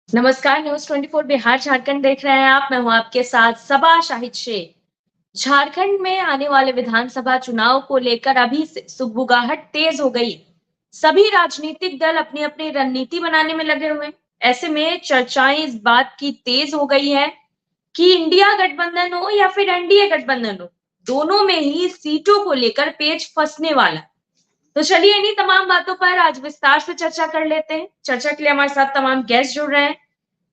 नमस्कार, न्यूज़ 24 बिहार झारखंड देख रहे हैं आप। मैं हूँ आपके साथ सबा शाहिद शेख। झारखंड में आने वाले विधानसभा चुनाव को लेकर अभी से सुगबुगाहट तेज हो गई। सभी राजनीतिक दल अपनी-अपनी रणनीति बनाने में लगे हुए हैं। ऐसे में चर्चाएं इस बात की तेज हो गई है कि इंडिया गठबंधन हो या फिर एनडीए गठबंधन हो, दोनों में ही सीटों को लेकर पेच फंसने वाला। तो चलिए इन्हीं तमाम बातों पर आज विस्तार से चर्चा कर लेते हैं। चर्चा के लिए हमारे साथ तमाम गेस्ट जुड़ रहे हैं।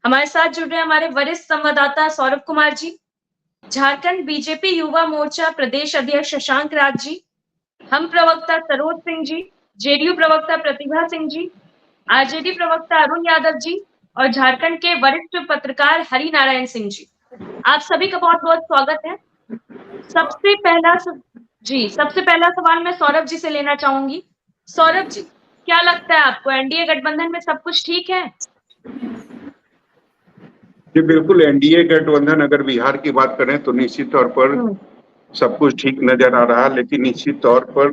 हमारे साथ जुड़ रहे हैं हमारे वरिष्ठ संवाददाता सौरभ कुमार जी, झारखंड बीजेपी युवा मोर्चा प्रदेश अध्यक्ष शशांक राज जी, हम प्रवक्ता सरोज सिंह जी, जेडीयू प्रवक्ता प्रतिभा सिंह जी, आरजेडी प्रवक्ता अरुण यादव जी और झारखंड के वरिष्ठ पत्रकार हरि नारायण सिंह जी। आप सभी का बहुत-बहुत स्वागत है। सबसे पहला सबसे पहला सवाल मैं सौरभ जी से लेना चाहूंगी। सौरभ जी, क्या लगता है आपको एनडीए गठबंधन में सब कुछ ठीक है? जी बिल्कुल, एनडीए गठबंधन अगर बिहार की बात करें तो निश्चित तौर पर सब कुछ ठीक नजर आ रहा है, लेकिन निश्चित तौर पर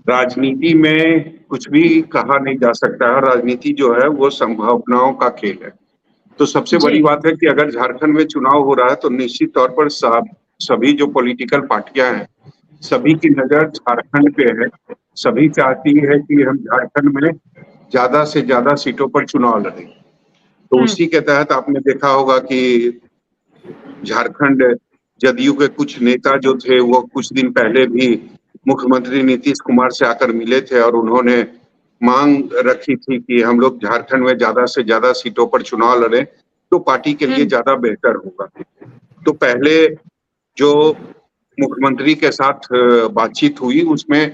राजनीति में कुछ भी कहा नहीं जा सकता है। राजनीति जो है वो संभावनाओं का खेल है। तो सबसे बड़ी बात है कि अगर झारखंड में चुनाव हो रहा है तो निश्चित तौर पर सभी जो पॉलिटिकल पार्टियां हैं, सभी की नजर झारखंड पे है। सभी चाहती है कि हम झारखंड में ज्यादा से ज्यादा सीटों पर चुनाव लड़ें। तो उसी के तहत आपने देखा होगा कि झारखंड जदयू के कुछ नेता जो थे वो कुछ दिन पहले भी मुख्यमंत्री नीतीश कुमार से आकर मिले थे और उन्होंने मांग रखी थी कि हम लोग झारखंड में ज्यादा से ज्यादा सीटों पर चुनाव लड़ें तो पार्टी के लिए ज्यादा बेहतर होगा। तो पहले जो मुख्यमंत्री के साथ बातचीत हुई उसमें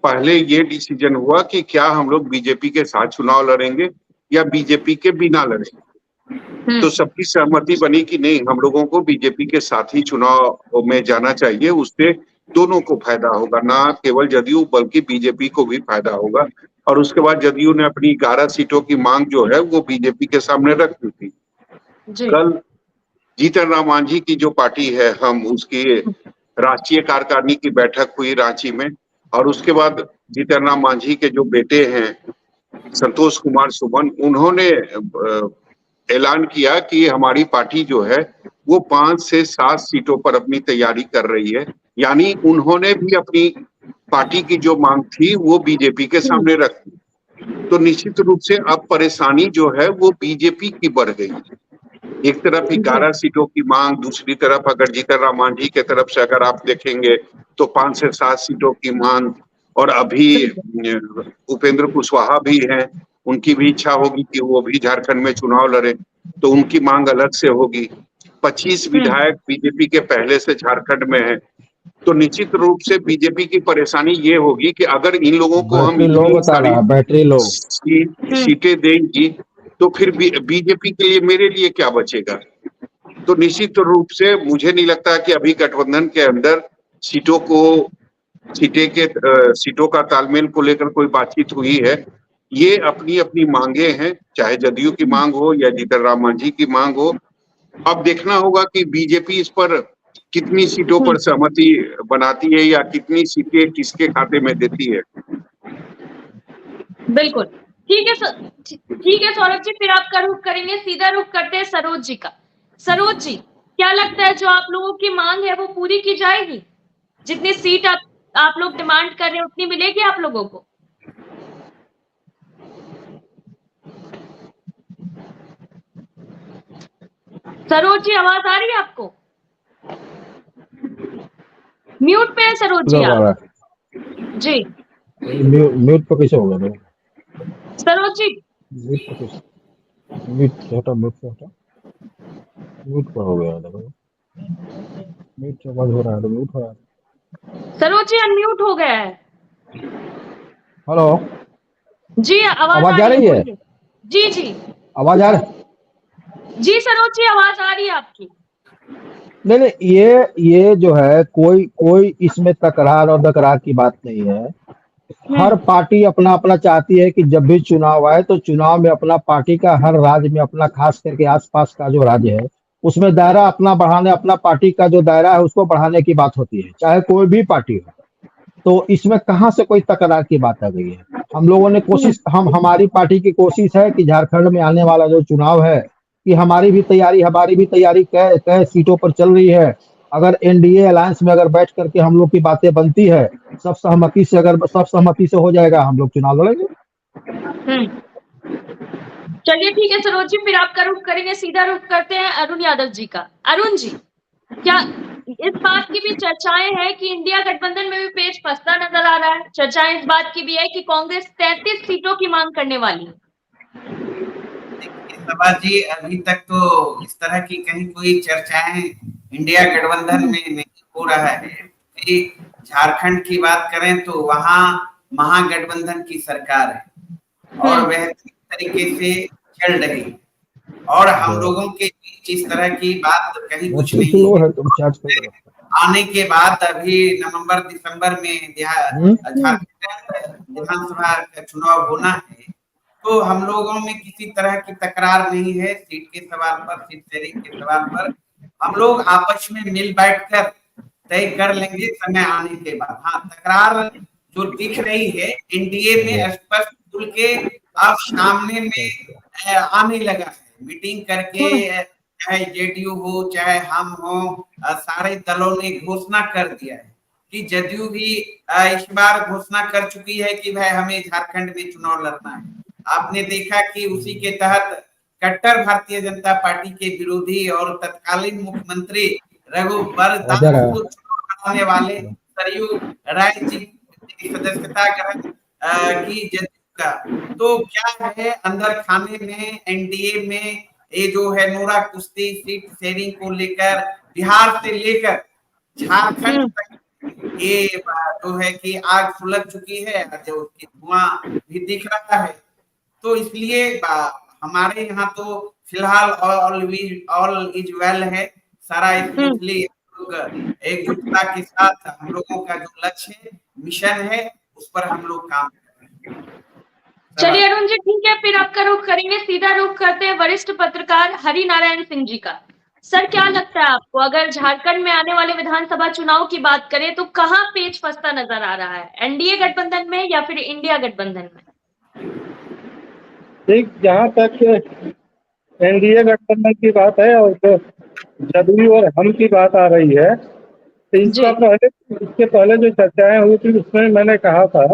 पहले ये डिसीजन हुआ कि क्या हम लोग बीजेपी के साथ चुनाव लड़ेंगे या बीजेपी के बिना लड़ेंगे। तो सबकी सहमति बनी कि नहीं, हम लोगों को बीजेपी के साथ ही चुनाव में जाना चाहिए। उससे दोनों को फायदा होगा, ना केवल जदयू बल्कि बीजेपी को भी फायदा होगा। और उसके बाद जदयू ने अपनी 11 सीटों की मांग जो है वो बीजेपी के सामने रख दी थी। कल जीतन राम मांझी की जो पार्टी है हम उसकी राष्ट्रीय कार्यकारिणी की बैठक हुई रांची में, और उसके बाद जीतन राम मांझी के जो बेटे हैं संतोष कुमार सुमन, उन्होंने ऐलान किया कि हमारी पार्टी जो है वो 5 से 7 सीटों पर अपनी तैयारी कर रही है। यानी उन्होंने भी अपनी पार्टी की जो मांग थी वो बीजेपी के सामने रख दी। तो निश्चित रूप से अब परेशानी जो है वो बीजेपी की बढ़ गई। एक तरफ 11 सीटों की मांग, दूसरी तरफ अगर जीतन राम मांझी के तरफ से अगर आप देखेंगे तो 5 से 7 सीटों की मांग। और अभी उपेंद्र कुशवाहा भी हैं, उनकी भी इच्छा होगी कि वो भी झारखंड में चुनाव लड़े, तो उनकी मांग अलग से होगी। 25 विधायक बीजेपी के पहले से झारखंड में है। तो निश्चित रूप से बीजेपी की परेशानी ये होगी कि अगर इन लोगों को हम सीटें देंगी तो फिर बीजेपी के लिए मेरे लिए क्या बचेगा। तो निश्चित रूप से मुझे नहीं लगता कि अभी गठबंधन के अंदर सीटों का तालमेल को लेकर कोई बातचीत हुई है। ये अपनी अपनी मांगे हैं, चाहे जदयू की मांग हो या जीतन राम मांझी की मांग हो। अब देखना होगा कि बीजेपी इस पर कितनी सीटों पर सहमति बनाती है या कितनी सीटें किसके खाते में देती है। बिल्कुल ठीक है सौरभ जी, फिर आपका रुख करेंगे, सीधा रुख करते हैं सरोज जी का। सरोज जी, क्या लगता है जो आप लोगों की मांग है वो पूरी की जाएगी? जितनी सीट आप लोग डिमांड कर रहे हैं उतनी मिलेगी आप लोगों को? सरोज जी, आवाज आ रही है आपको? म्यूट पे है सरोज जी आप। जी म्यूट पर कैसे होगा मेरा? सरोज जी म्यूट पर हो गया। म्यूट से आवाज हो रहा है तो म्यूट हो रहा है। सरोज जी अनम्यूट हो गया है। हेलो जी, आवाज आ रही है? जी आवाज आ रही? जी सरोज जी, आवाज आ रही है आपकी। नहीं, ये जो है कोई इसमें तकरार और दकरार की बात नहीं है। हर पार्टी अपना अपना चाहती है कि जब भी चुनाव आए तो चुनाव में अपना पार्टी का हर राज्य में अपना, खास करके आसपास का जो राज्य है उसमें दायरा अपना बढ़ाने, अपना पार्टी का जो दायरा है उसको बढ़ाने की बात होती है, चाहे कोई भी पार्टी हो। तो इसमें कहाँ से कोई तकरार की बात आ गई है? हम लोगों ने कोशिश, हमारी पार्टी की कोशिश है कि झारखंड में आने वाला जो चुनाव है, कि हमारी भी तैयारी कई कई सीटों पर चल रही है। अगर एनडीए अलायंस में अगर बैठ करके हम लोग की बातें बनती है, सब सहमति से हो जाएगा, हम लोग चुनाव लड़ेंगे। हम्म। चलिए ठीक है सरोज जी, फिर आपका रुख करेंगे, सीधा रुख करते हैं अरुण यादव जी का। अरुण जी, क्या इस बात की भी चर्चाएं हैं कि इंडिया गठबंधन में भी पेच फंसता नजर आ रहा है? चर्चाएं इस बात की भी है कि कांग्रेस 33 सीटों की मांग करने वाली है। सभा जी, अभी तक तो इस तरह की कहीं कोई चर्चाएं इंडिया गठबंधन में नहीं हो रहा है। कि झारखंड की बात करें तो वहां महागठबंधन की सरकार है और वह तरीके से चल रही है और हम लोगों के बीच इस तरह की बात कहीं कुछ नहीं है। आने के बाद अभी नवंबर दिसंबर में झारखंड विधानसभा का चुनाव होना है, तो हम लोगों में किसी तरह की तकरार नहीं है सीट के सवाल पर, सीट शेयरिंग के सवाल पर। हम लोग आपस में मिल बैठकर तय कर लेंगे समय आने के बाद। हाँ, तकरार जो दिख रही है एनडीए में स्पष्ट खुल के अब सामने में आने लगा है। मीटिंग करके चाहे जेडीयू हो चाहे हम हो, सारे दलों ने घोषणा कर दिया है कि जदयू भी इस बार घोषणा कर चुकी है कि भाई हमें झारखंड में चुनाव लड़ना है। आपने देखा कि उसी के तहत कट्टर भारतीय जनता पार्टी के विरोधी और तत्कालीन मुख्यमंत्री रघुवर दास को चुनाव लड़ाने वाले सरयू राय जी की सदस्यता ग्रहण की जदयू का। तो क्या है, अंदर खाने में एनडीए में ये जो है नोरा कुश्ती सीट शेयरिंग को लेकर बिहार से लेकर झारखंड तक ये जो है कि आग सुलग चुकी है, जो उसकी धुआं भी दिख रहा है। तो इसलिए हमारे यहाँ तो फिलहाल ऑल इज वेल है, सारा स्मूथली एकजुटता के साथ हम लोगों का जो लक्ष्य है, मिशन है, उस पर हम लोग काम कर रहे हैं। चलिए अरुण जी ठीक है, फिर आपका रुख करेंगे, सीधा रुख करते हैं वरिष्ठ पत्रकार हरि नारायण सिंह जी का। सर, क्या लगता है आपको, अगर झारखंड में आने वाले विधानसभा चुनाव की बात करें तो कहां पेच फंसता नजर आ रहा है, एनडीए गठबंधन में या फिर इंडिया गठबंधन में? ठीक, जहाँ तक एनडीए गठबंधन की बात है और जो जदयू और हम की बात आ रही है, तो इसके पहले जो चर्चाएं हुई थी उसमें मैंने कहा था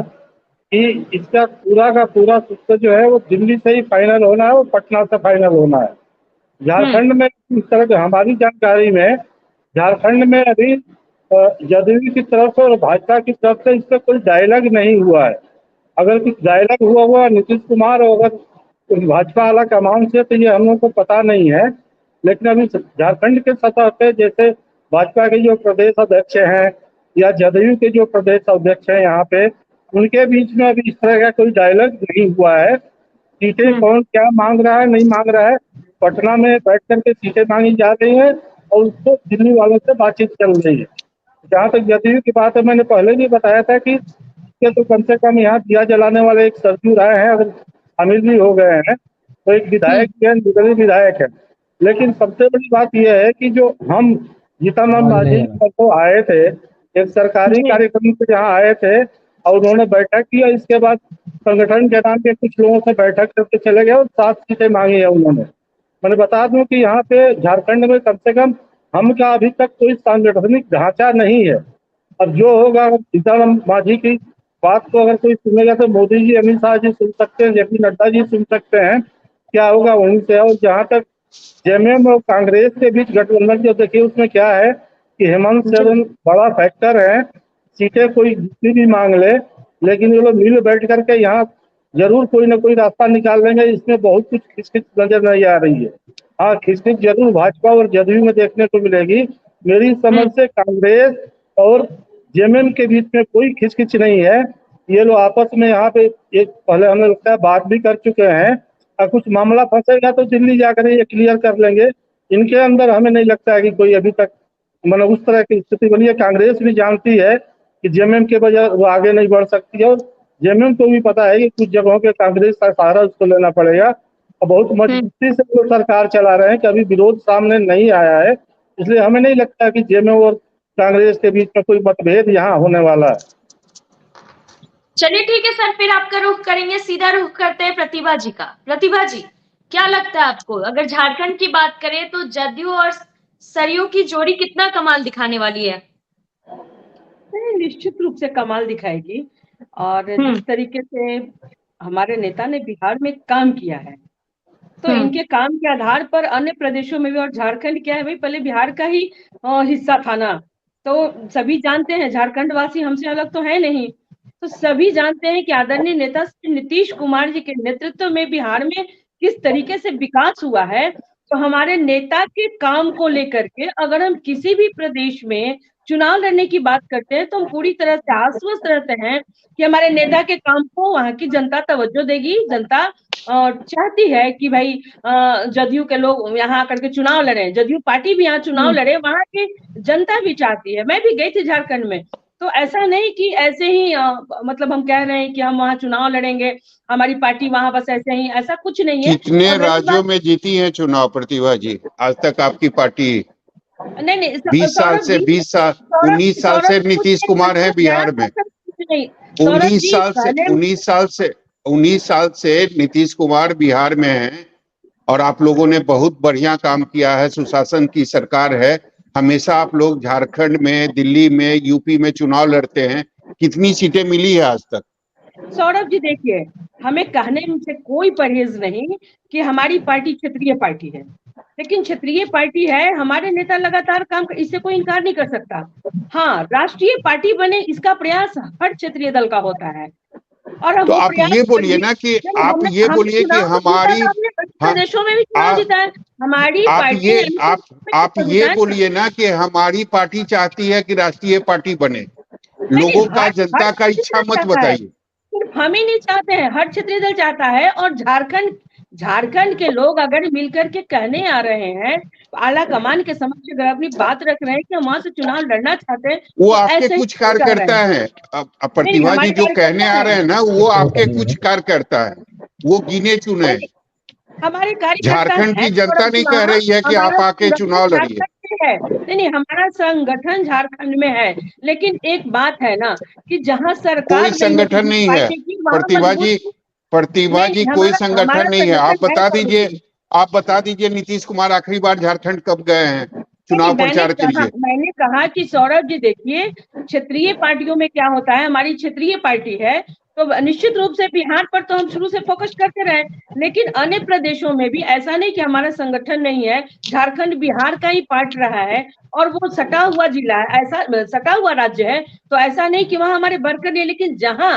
कि इसका पूरा का पूरा सूत्र जो है वो दिल्ली से ही फाइनल होना है और पटना से फाइनल होना है। झारखंड में इस तरह से हमारी जानकारी में झारखंड में अभी जदयू की तरफ से और भाजपा की तरफ से इसका कोई डायलॉग नहीं हुआ है। अगर कुछ डायलॉग हुआ नीतीश कुमार और अगर भाजपा वाला कमान से, तो ये हम लोग को पता नहीं है। लेकिन अभी झारखंड के सतह पे जैसे भाजपा के जो प्रदेश अध्यक्ष हैं या जदयू के जो प्रदेश अध्यक्ष हैं यहाँ पे, उनके बीच में अभी इस तरह का कोई डायलॉग नहीं हुआ है। सीटें कौन क्या मांग रहा है नहीं मांग रहा है, पटना में बैठ करके सीटें मांगी जा रही है और उसको दिल्ली वालों से बातचीत चल रही है। जहाँ तक जदयू की बात है, मैंने पहले भी बताया था कि तो कम से कम यहाँ दिया जलाने वाले एक सरजू राय हैं, अगर शामिल भी हो गए हैं तो एक विधायक है, निर्दलीय विधायक है। लेकिन सबसे बड़ी बात यह है कि जो हम जीतनराम मांझी तो आए थे, एक सरकारी कार्यक्रम से जहाँ आए थे और उन्होंने बैठक किया, इसके बाद संगठन के नाम के कुछ लोगों से बैठक करके चले गए और 7 सीटें मांगी है उन्होंने। मैंने बता दूं कि यहाँ पे झारखंड में कम से कम हम का अभी तक कोई सांगठनिक ढांचा नहीं है। अब जो होगा, जीतनराम मांझी की बात को अगर कोई सुनेगा तो मोदी जी, अमित शाह जी सुन सकते हैं, जेपी नड्डा जी सुन सकते हैं, क्या होगा वहीं से। और जहाँ तक जेएमएम और कांग्रेस के बीच गठबंधन जो देखिए, उसमें क्या है कि हेमंत सोरेन बड़ा फैक्टर है। सीटें कोई जितनी भी मांग ले, लेकिन ये लोग मिल बैठ करके यहाँ जरूर कोई ना कोई रास्ता निकाल लेंगे। इसमें बहुत कुछ खिचखिच नजर नहीं आ रही है। हाँ, खिचखिच जरूर भाजपा और जदयू में देखने को मिलेगी। मेरी समझ से कांग्रेस और जेएमएम के बीच में कोई खिचखिच नहीं है। ये लोग आपस में यहाँ पे एक पहले हमें लगता है बात भी कर चुके हैं, और कुछ मामला फंसेगा तो दिल्ली जाकर ये क्लियर कर लेंगे। इनके अंदर हमें नहीं लगता है कि कोई अभी तक मतलब उस तरह की स्थिति बनी है। कांग्रेस भी जानती है कि जेएमएम के बजाय वो आगे नहीं बढ़ सकती है, और जेएमएम को भी पता है कि कुछ जगहों पे कांग्रेस का सहारा उसको लेना पड़ेगा। और बहुत मजबूती से वो सरकार चला रहे हैं कि अभी विरोध सामने नहीं आया है। इसलिए हमें नहीं लगता कि जेएमएम और कांग्रेस के बीच में कोई मतभेद यहाँ होने वाला है। चलिए ठीक है सर, फिर आपका रुख करेंगे, सीधा रुख करते हैं प्रतिभा जी का। प्रतिभा जी, क्या लगता है आपको, अगर झारखंड की बात करें तो जदयू और सरयू की जोड़ी कितना कमाल दिखाने वाली है? नहीं, निश्चित रूप से कमाल दिखाएगी। और जिस तरीके से हमारे नेता ने बिहार में काम किया है, तो इनके काम के आधार पर अन्य प्रदेशों में भी, और झारखंड क्या है भाई, पहले बिहार का ही हिस्सा था ना, तो सभी जानते हैं, झारखंड वासी हमसे अलग तो है नहीं, तो सभी जानते हैं कि आदरणीय नेता श्री नीतीश कुमार जी के नेतृत्व में बिहार में किस तरीके से विकास हुआ है। तो हमारे नेता के काम को लेकर के अगर हम किसी भी प्रदेश में चुनाव लड़ने की बात करते हैं, तो हम पूरी तरह से आश्वस्त रहते हैं कि हमारे नेता के काम को वहां की जनता तवज्जो देगी। जनता चाहती है कि भाई जदयू के लोग यहाँ आकर के चुनाव लड़े, जदयू पार्टी भी यहाँ चुनाव लड़े, वहां की जनता भी चाहती है। मैं भी गई थी झारखंड में, तो ऐसा नहीं कि ऐसे ही मतलब हम कह रहे हैं कि हम वहाँ चुनाव लड़ेंगे, हमारी पार्टी वहां बस ऐसे ही, ऐसा कुछ नहीं है। कितने और रही राज्यों बात, में जीती है चुनाव प्रतिभा जी आज तक आपकी पार्टी? नहीं 20 साल सौरभ से जी, 20 साल सौरभ 19 साल सौरभ से जी, नीतीश मुझे कुमार है कुछ बिहार में। कुछ नहीं सौरभ 19 जी, साल से पहले 19 साल से नीतीश कुमार बिहार में है और आप लोगों ने बहुत बढ़िया काम किया है, सुशासन की सरकार है। हमेशा आप लोग झारखंड में, दिल्ली में, यूपी में चुनाव लड़ते हैं, कितनी सीटें मिली है आज तक? सौरभ जी देखिए, हमें कहने से कोई परहेज नहीं कि हमारी पार्टी क्षेत्रीय पार्टी है, लेकिन क्षेत्रीय पार्टी है, हमारे नेता लगातार काम कर, इससे कोई इनकार नहीं कर सकता। हाँ, राष्ट्रीय पार्टी बने इसका प्रयास हर क्षेत्रीय दल का होता है, और हम तो वो आप प्रयास ये कर बोलिए भी, ना कि नहीं, आप हमने ये हमने बोलिए कि चुनाव तो जीता हमारी, था, हमने हाँ, प्रदेशों में भी चुनाव आप जीता है, हमारी आप पार्टी ये ने अन्य आप प्रदेशों में ये जीता है। बोलिए ना कि हमारी पार्टी चाहती है कि राष्ट्रीय पार्टी बने। नहीं, लोगों का, हर जनता का क्षेत्रीय इच्छा दल मत चाहता है, बताइए। सिर्फ हम ही नहीं चाहते हैं, हर क्षेत्रीय दल चाहता है। और झारखंड के लोग अगर मिलकर के कहने आ रहे हैं, आला कमान के समक्ष अगर अपनी बात रख रहे हैं कि हम वहां से चुनाव लड़ना चाहते हैं, वो तो आपके ऐसे ही कुछ नहीं कह रहे कार्यकर्ता हैं। हैं। अब नहीं, प्रतिभा जी हमारे जो कहने कार्यकर्ता आ रहे है, हैं ना, वो आपके कुछ कार्यकर्ता है, वो गिने चुने हैं। नहीं, हमारे कार्यकर्ता झारखंड है की जनता सौरभ जी, नहीं कह वहाँ रही है कि आप हमारा आके संगठन चुनाव लड़िए। झारखंड में है। नहीं, हमारा संगठन झारखंड में है, लेकिन एक बात है ना कि जहाँ कोई सरकार नहीं होती संगठन जिस नहीं है पार्टी की, वहाँ प्रतिभा मजबूत। जी। प्रतिभा जी, नहीं, कोई हमारा संगठन हमारा नहीं है। आप संगठन है बता सौरभ दीजिए, जी। आप बता दीजिए नीतीश कुमार आखिरी बार झारखंड कब गए हैं नहीं, चुनाव प्रचार के लिए? मैंने कहा कि सौरभ जी देखिए, क्षेत्रीय पार्टियों में क्या होता है, हमारी क्षेत्रीय पार्टी है, तो निश्चित रूप से बिहार पर तो हम शुरू से फोकस करते रहे, लेकिन अन्य प्रदेशों में भी ऐसा नहीं कि हमारा संगठन नहीं है। झारखंड बिहार का ही पार्ट रहा है, और वो सटा हुआ जिला है, ऐसा सटा हुआ राज्य है, तो ऐसा नहीं कि वहां हमारे वर्कर नहीं, लेकिन जहां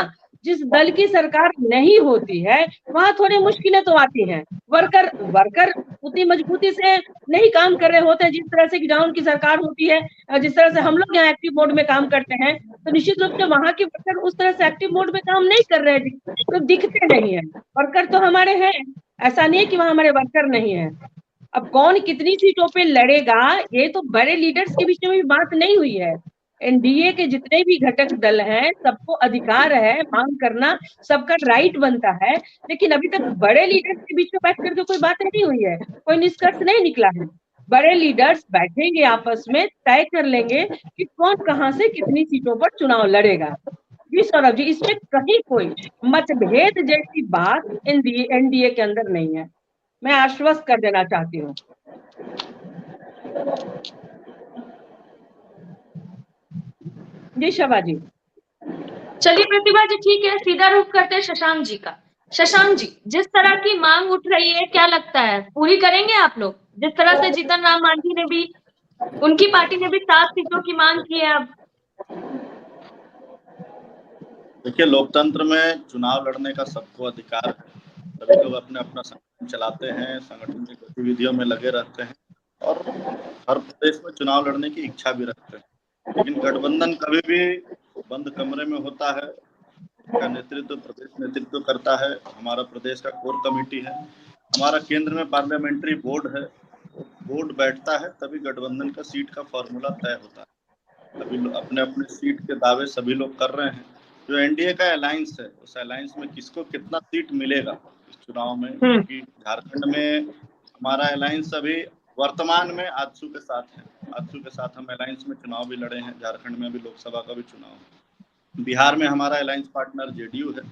जिस दल की सरकार नहीं होती है, वहां थोड़ी मुश्किलें तो आती हैं। वर्कर वर्कर उतनी मजबूती से नहीं काम कर रहे होते जिस तरह से जहाँ उनकी सरकार होती है, जिस तरह से हम लोग यहाँ एक्टिव मोड में काम करते हैं, तो निश्चित रूप से वहां के वर्कर उस तरह से एक्टिव मोड में काम नहीं कर रहे हैं, तो दिखते नहीं है। वर्कर तो हमारे हैं, ऐसा नहीं है कि वहां हमारे वर्कर नहीं है। अब कौन कितनी सीटों पे लड़ेगा, ये तो बड़े लीडर्स के बीच में भी बात नहीं हुई है। एनडीए के जितने भी घटक दल हैं, सबको अधिकार है मांग करना, सबका राइट बनता है, लेकिन अभी तक बड़े लीडर्स के बीच में बैठ करके कोई बात नहीं हुई है, कोई निष्कर्ष नहीं निकला है। बड़े लीडर्स बैठेंगे, आपस में तय कर लेंगे कि कौन कहां से कितनी सीटों पर चुनाव लड़ेगा। जी सौरभ जी, इसमें कहीं कोई मतभेद जैसी बात एनडीए के अंदर नहीं है, मैं आश्वस्त कर देना चाहती हूँ। जी शबा जी। चलिए प्रतिभा जी, ठीक है, सीधा रुख करते हैं शशांक जी का। शशांक जी, जिस तरह की मांग उठ रही है, क्या लगता है पूरी करेंगे आप लोग? जिस तरह से जीतन राम मांझी ने भी, उनकी पार्टी ने भी 7 सीटों की मांग की है अब। देखिए, लोकतंत्र में चुनाव लड़ने का सबको अधिकार है। सभी लोग अपने अपना संगठन चलाते हैं, संगठन की गतिविधियों में लगे रहते हैं और हर प्रदेश में चुनाव लड़ने की इच्छा भी रखते हैं। लेकिन गठबंधन कभी भी बंद कमरे में होता है, का नेतृत्व प्रदेश नेतृत्व करता है। हमारा प्रदेश का कोर कमेटी है, हमारा केंद्र में पार्लियामेंट्री बोर्ड है। बोर्ड बैठता है तभी गठबंधन का सीट का फॉर्मूला तय होता है। अभी अपने अपने सीट के दावे सभी लोग कर रहे हैं। जो एनडीए का अलायंस है, उस अलायंस में किसको कितना सीट मिलेगा इस चुनाव में, क्योंकि झारखंड में हमारा अलायंस अभी वर्तमान में आजसू के साथ है। आजसू के साथ हम अलायंस में चुनाव भी लड़े हैं। झारखंड में भी लोकसभा का भी चुनाव है। बिहार में हमारा अलायंस पार्टनर जेडीयू है।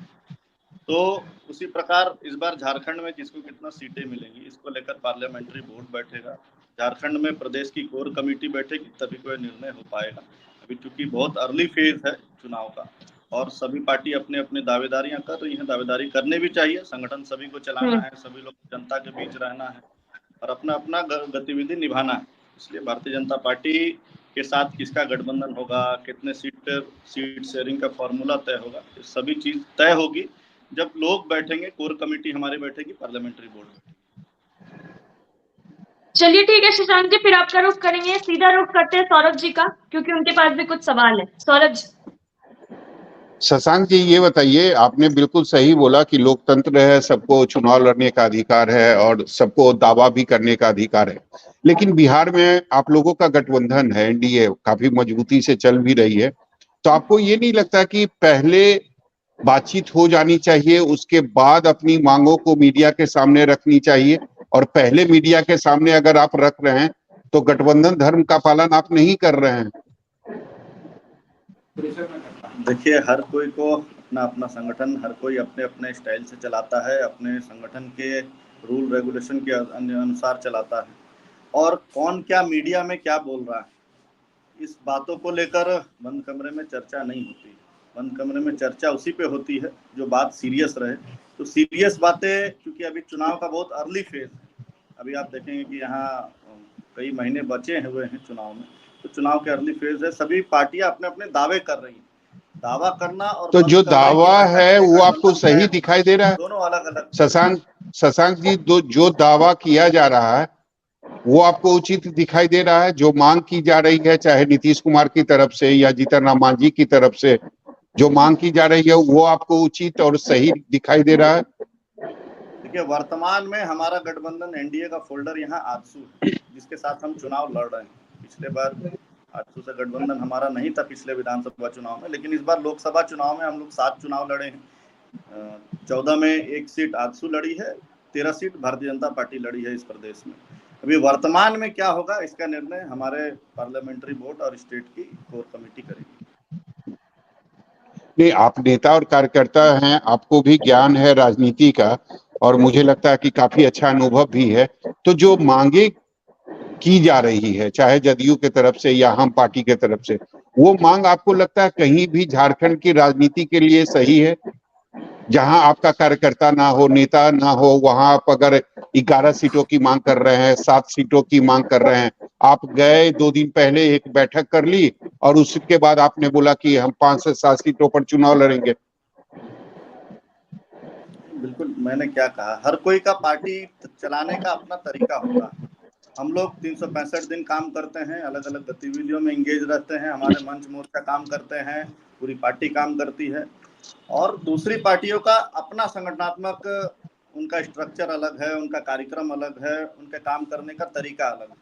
तो उसी प्रकार इस बार झारखंड में किसको कितना सीटें मिलेंगी, इसको लेकर पार्लियामेंट्री बोर्ड बैठेगा। झारखंड में प्रदेश की कोर कमेटी बैठेगी, तभी कोई निर्णय हो पाएगा। अभी चूंकि बहुत अर्ली फेज है चुनाव का और सभी पार्टी अपने अपने दावेदारियां कर रही हैं, दावेदारी करने भी चाहिए। संगठन सभी को चलाना है, सभी लोग जनता के बीच रहना है और अपना अपना गतिविधि निभाना है। इसलिए भारतीय जनता पार्टी के साथ किसका गठबंधन होगा, कितने सीट शेयरिंग का फॉर्मूला तय होगा, ये सभी चीज तय होगी जब लोग बैठेंगे, कोर कमेटी हमारी बैठेगी, पार्लियामेंट्री बोर्ड बैठेगी। चलिए ठीक है शशांक जी, फिर आपका रुख करेंगे, सीधा रुख करते हैं सौरभ जी का, क्योंकि उनके पास भी कुछ सवाल है। सौरभ जी। शशांक जी ये बताइए, आपने बिल्कुल सही बोला कि लोकतंत्र है, सबको चुनाव लड़ने का अधिकार है और सबको दावा भी करने का अधिकार है। लेकिन बिहार में आप लोगों का गठबंधन है, एनडीए काफी मजबूती से चल भी रही है, तो आपको ये नहीं लगता कि पहले बातचीत हो जानी चाहिए, उसके बाद अपनी मांगों को मीडिया के सामने रखनी चाहिए? और पहले मीडिया के सामने अगर आप रख रहे हैं तो गठबंधन धर्म का पालन आप नहीं कर रहे हैं। देखिए, हर कोई को अपना अपना संगठन, हर कोई अपने अपने स्टाइल से चलाता है, अपने संगठन के रूल रेगुलेशन के अनुसार चलाता है। और कौन क्या मीडिया में क्या बोल रहा है, इस बातों को लेकर बंद कमरे में चर्चा नहीं होती। बंद कमरे में चर्चा उसी पे होती है जो बात सीरियस रहे। तो सीरियस बातें, क्योंकि अभी चुनाव का बहुत अर्ली फेज है, अभी आप देखेंगे कि यहाँ कई महीने बचे हुए हैं चुनाव में, तो चुनाव के अर्ली फेज है, सभी पार्टियां अपने अपने दावे कर रही हैं। दावा करना और तो जो दावा है वो आपको सही दिखाई दे रहा है? दोनों अलग अलग। शशांक जी, जो दावा किया जा रहा है वो आपको उचित दिखाई दे रहा है? जो मांग की जा रही है, चाहे नीतीश कुमार की तरफ से या जीतन राम मांझी की तरफ से जो मांग की जा रही है, वो आपको उचित और सही दिखाई दे रहा है? देखिए, वर्तमान में हमारा गठबंधन एनडीए का फोल्डर यहाँ आजसू है, जिसके साथ हम चुनाव लड़ रहे हैं। पिछले बार आजसू से गठबंधन हमारा नहीं था पिछले विधानसभा चुनाव में, लेकिन इस बार लोकसभा चुनाव में हम लोग 7 चुनाव लड़े हैं। 14 में 1 सीट आजसू लड़ी है, 13 सीट भारतीय जनता पार्टी लड़ी है इस प्रदेश में। अभी वर्तमान में क्या होगा इसका निर्णय हमारे पार्लियामेंट्री बोर्ड और स्टेट की कोर कमेटी करेगी। नहीं, आप नेता और कार्यकर्ता हैं, आपको भी ज्ञान है राजनीति का और मुझे लगता है कि काफी अच्छा अनुभव भी है। तो जो मांगे की जा रही है, चाहे जदयू के तरफ से या हम पार्टी के तरफ से, वो मांग आपको लगता है कहीं भी झारखंड की राजनीति के लिए सही है? जहां आपका कार्यकर्ता ना हो, नेता ना हो, वहां आप अगर 11 सीटों की मांग कर रहे हैं, 7 सीटों की मांग कर रहे हैं, आप गए 2 दिन पहले एक बैठक कर ली और उसके बाद आपने बोला कि हम 5 से 7 सीटों पर चुनाव लड़ेंगे। बिल्कुल, मैंने क्या कहा, हर कोई का पार्टी चलाने का अपना तरीका होता है। हम लोग 365 दिन काम करते हैं, अलग अलग गतिविधियों में इंगेज रहते हैं, हमारे मंच मोर्चा काम करते हैं, पूरी पार्टी काम करती है। और दूसरी पार्टियों का अपना संगठनात्मक, उनका स्ट्रक्चर अलग है, उनका कार्यक्रम अलग है, उनके काम करने का तरीका अलग है।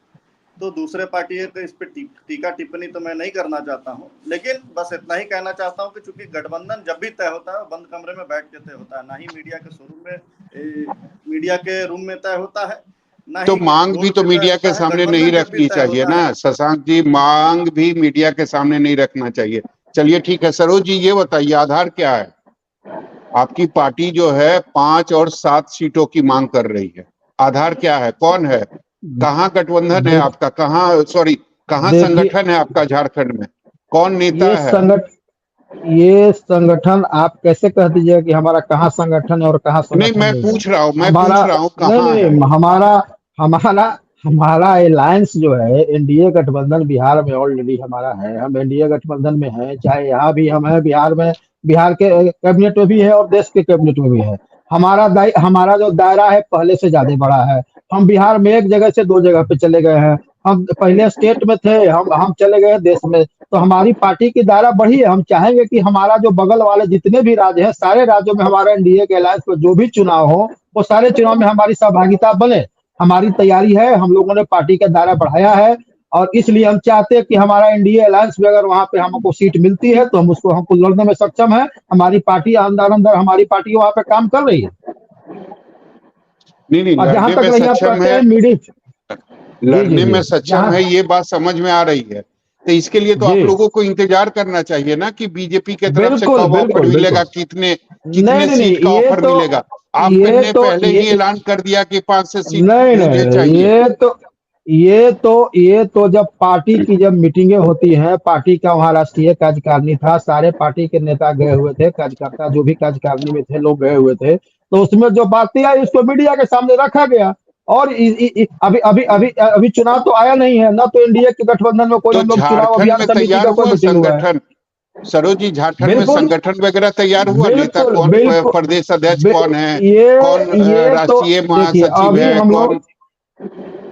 तो दूसरे पार्टियों के इस पे टीका टिप्पणी तो मैं नहीं करना चाहता हूँ, लेकिन बस इतना ही कहना चाहता हूँ कि चूंकि गठबंधन जब भी तय होता है बंद कमरे में बैठ के तय होता है, ना ही मीडिया के शोरूम में, मीडिया के रूम में तय होता है। तो मांग भी तो मीडिया के सामने नहीं रखनी चाहिए ना शशांक जी, मांग भी मीडिया के सामने नहीं रखना चाहिए। चलिए ठीक है, सरोज जी ये बताइए आधार क्या है? आपकी पार्टी जो है 5 और 7 सीटों की मांग कर रही है, आधार क्या है, कौन है, कहाँ गठबंधन है आपका, कहाँ संगठन है आपका झारखंड में, कौन नेता है? ये संगठन आप कैसे कह दीजिएगा कि हमारा कहाँ संगठन है और कहाँ संगठन नहीं, मैं पूछ रहा हूँ कहाँ है? हमारा अलायंस जो है एनडीए गठबंधन बिहार में ऑलरेडी हमारा है, हम एनडीए गठबंधन में हैं, चाहे यहाँ भी हम हैं, बिहार के कैबिनेट में भी है और देश के कैबिनेट में भी है। हमारा जो दायरा है पहले से ज्यादा बड़ा है। हम बिहार में एक जगह से 2 जगह पे चले गए हैं, हम पहले स्टेट में थे, हम चले गए देश में, तो हमारी पार्टी की दायरा बढ़ी है। हम चाहेंगे कि हमारा जो बगल वाले जितने भी राज्य हैं, सारे राज्यों में हमारा एनडीए के अलायंस में जो भी चुनाव हो, वो सारे चुनाव में हमारी सहभागिता बने। हमारी तैयारी है, हम लोगों ने पार्टी का दायरा बढ़ाया है और इसलिए हम चाहते हैं कि हमारा एनडीए अलायंस में अगर वहां पे हमको सीट मिलती है तो हमको लड़ने में सक्षम है। हमारी पार्टी अंदर हमारी पार्टी वहां पे काम कर रही है। नहीं, जहां तक लड़ने में सक्षम है, ये बात समझ में आ रही है। तो इसके लिए तो आप जी लोगों को इंतजार करना चाहिए ना कि बीजेपी के तरफ से बिल्कुल कब ऑफर बिल्कुल मिलेगा, बिल्कुल। कितने नहीं कितने नहीं सीट का नहीं, ऑफर मिलेगा। आपने पहले ही ऐलान कर दिया कि 5 से सीट नहीं नहीं मुझे नहीं, चाहिए। ये तो जब पार्टी की जब मीटिंगें होती हैं, पार्टी का वहाँ राष्ट्रीय कार्यकारिणी था, सारे पार्टी के नेता गए हुए थे, कार्यकर्ता जो भी कार्यकारिणी में थे लोग गए हुए थे, तो उसमें जो बातें आई उसको मीडिया के सामने रखा गया। और अभी अभी अभी अभी चुनाव तो आया नहीं है ना, तो एनडीए के गठबंधन में कोई तो हम लोग चुनाव झारखंड अभियान में समिति तैयार का कोई हुआ मीटिंग हुआ है। संगठन? सरोज जी, झारखंड में बिल्कुल संगठन वगैरह तैयार हुआ? नेता बिल्कुल कौन, बिल्कुल प्रदेश अध्यक्ष बि- कौन है, कौन ये तो राष्ट्रीय देखिए, महासचिव अभी है, हम कौन? लोग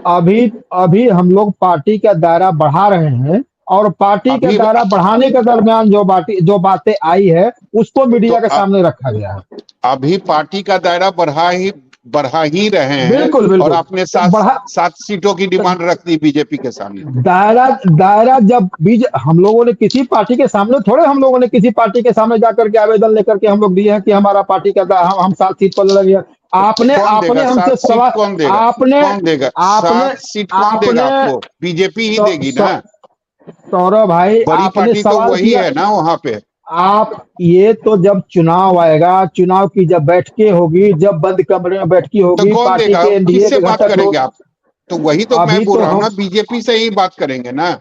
अभी अभी हम लोग पार्टी का दायरा बढ़ा रहे हैं, और पार्टी का अभी दायरा बढ़ाने के दरमियान जो बातें आई है उसको तो मीडिया के सामने रखा गया है। अभी पार्टी का दायरा बढ़ा ही रहे हैं, बिल्कुल और बिल्कुल। आपने तो 7 सीटों की डिमांड रख दी बीजेपी के सामने। दायरा दायरा जब बीज हम लोगों ने किसी पार्टी के सामने थोड़े, हम लोगों ने किसी पार्टी के सामने जाकर के आवेदन लेकर के हम लोग दिए हैं कि हमारा पार्टी का हम 7 सीट पर लड़ेंगे। आपने कौन देगा आपने हमसे 7 सीट? सवाल, कौन देगा? आपने कौन देगा आपने 7 सीट? कौन देगा आपने आपको? बीजेपी ही देगी ना। सौरभ भाई बड़ी आपने पार्टी तो सवाल वही किया। है ना वहां पे। आप ये तो जब चुनाव आएगा, चुनाव की जब बैठकें होगी, जब बंद कमरे में बैठकी तो होगी, कौन पार्टी देगा? के एनडीए किससे के बात घटक करेंगे लोग, आप? तो वही तो मैं अभी बोल तो रहा हूँ हम ना, बीजेपी से ही बात करेंगे ना।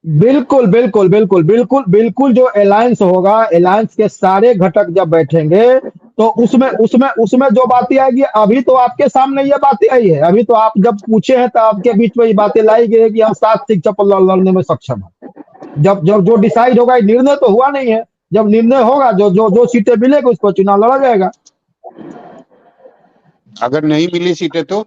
बिल्कुल बिल्कुल बिल्कुल बिल्कुल बिल्कुल जो अलायंस होगा, अलायंस के सारे घटक जब बैठेंगे तो उसमें उसमें उसमें जो बातें आएगी, अभी तो आपके सामने ये बातें आई है, अभी तो आप जब पूछे हैं तो आपके बीच में ये बातें लाई गई है कि हम 7 सीट पर लड़ने में सक्षम हैं। जब जब जो डिसाइड होगा, निर्णय तो हुआ नहीं है, जब निर्णय होगा जो जो जो सीटें मिलेगी उस पर चुनाव लड़ा जाएगा। अगर नहीं मिली सीटें तो?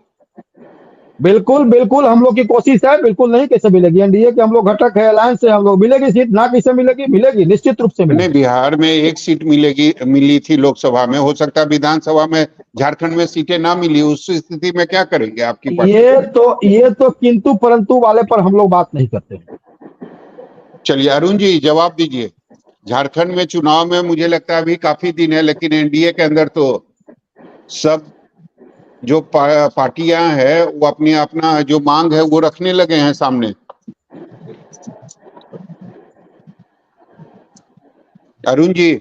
बिल्कुल बिल्कुल हम लोग की कोशिश है, बिल्कुल नहीं कैसे मिलेगी, एनडीए के हम लोग घटक है, अलायंस से हम लोग, मिलेगी सीट ना, कैसे मिलेगी, मिलेगी निश्चित रूप से नहीं, मिलेगी। बिहार में 1 सीट मिली थी लोकसभा में, हो सकता है विधानसभा में झारखंड में सीटें ना मिली, उस स्थिति में क्या करेंगे आपकी पार्टी? ये तो किंतु परंतु वाले पर हम लोग बात नहीं करते हैं। चलिए अरुण जी जवाब दीजिए। झारखंड में चुनाव में मुझे लगता है अभी काफी दिन है, लेकिन एनडीए के अंदर तो सब जो पार्टियां हैं वो अपना जो मांग है वो रखने लगे हैं सामने। अरुण जी।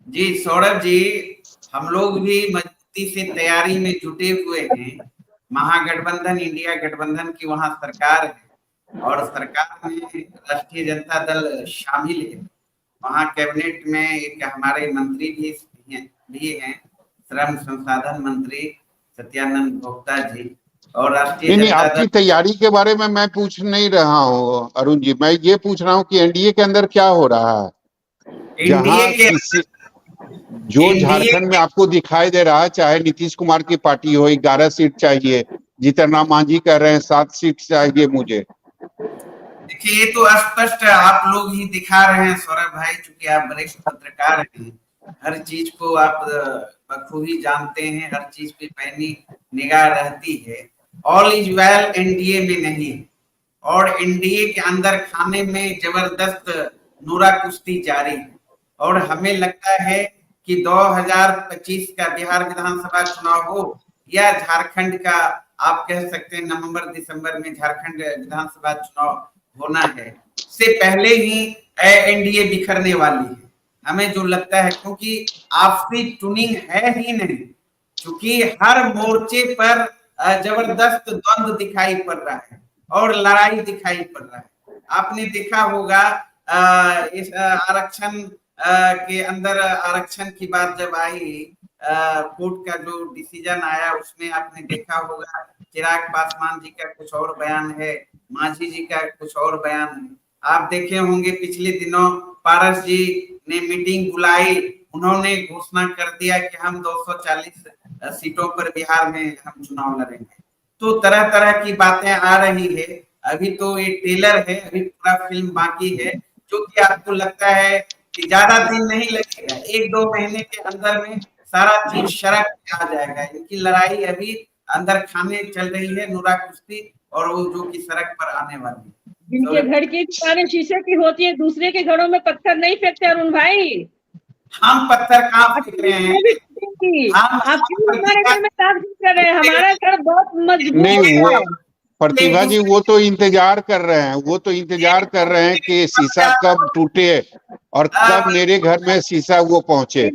जी सौरभ जी, हम लोग भी मजबूती से तैयारी में जुटे हुए हैं। महागठबंधन, इंडिया गठबंधन की वहां सरकार है, और सरकार में राष्ट्रीय जनता दल शामिल है। वहां कैबिनेट में एक हमारे मंत्री भी हैं, श्रम संसाधन मंत्री सत्यानंद भोक्ता जी, और राष्ट्रीय नहीं, जनता आपकी दल। तैयारी के बारे में मैं पूछ नहीं रहा हूँ अरुण जी, मैं ये पूछ रहा हूँ कि एनडीए के अंदर क्या हो रहा है, एनडीए जहां के किसी जो एनडीए झारखंड में आपको दिखाई दे रहा है, चाहे नीतीश कुमार की पार्टी हो, 11 सीट चाहिए, जीतन मांझी कह रहे हैं 7 सीट चाहिए मुझे। देखिए, ये तो स्पष्ट आप लोग ही दिखा रहे हैं सौरभ भाई, चूंकि आप वरिष्ठ पत्रकार हैं, हर चीज को आप बखूबी जानते हैं, हर चीज पे पैनी निगाह रहती है। ऑल इज वेल एनडीए में नहीं है, और एनडीए के अंदर खाने में जबरदस्त नूरा कुश्ती जारी है। और हमें लगता है कि 2025 का बिहार विधानसभा चुनाव हो या झारखंड का, आप कह सकते हैं नवंबर दिसंबर में झारखंड विधानसभा चुनाव होना है, से पहले ही एनडीए बिखरने वाली है, हमें जो लगता है, क्योंकि आपसी ट्यूनिंग है ही नहीं, क्योंकि हर मोर्चे पर जबरदस्त द्वंद्व दिखाई पड़ रहा है और लड़ाई दिखाई पड़ रहा है। आपने देखा होगा इस आरक्षण के अंदर, आरक्षण की बात जब आई, कोर्ट का जो डिसीजन आया, उसमें आपने देखा होगा चिराग पासवान जी का कुछ और बयान है, मांझी जी का कुछ और बयान है। आप देखे होंगे पिछले दिनों पारस जी ने मीटिंग बुलाई, उन्होंने घोषणा कर दिया कि हम 240 सीटों पर बिहार में हम चुनाव लड़ेंगे। तो तरह तरह की बातें आ रही है। अभी तो ये ट्रेलर है, अभी पूरा फिल्म बाकी है, जो कि आपको लगता है कि ज्यादा दिन नहीं लगेगा, 1-2 महीने के अंदर में सारा चीज सड़क आ जाएगा। इनकी लड़ाई अभी अंदर खाने चल रही है, नूरा कुश्ती, और वो जो कि सड़क पर आने वाली है। जिनके घर की दुकानें शीशे की होती है, दूसरे के घरों में पत्थर नहीं फेंकते अरुण भाई। हम पत्थर कहाँ फेंक रहे हैं? आप क्यों हमारे घर में ताक कर रहे हैं? हमारा घर बहुत मजबूत नहीं, है। प्रतिभा जी वो तो इंतजार कर रहे हैं, वो तो इंतजार कर रहे हैं कि शीशा कब टूटे और कब मेरे घर में शीशा वो पहुंचे।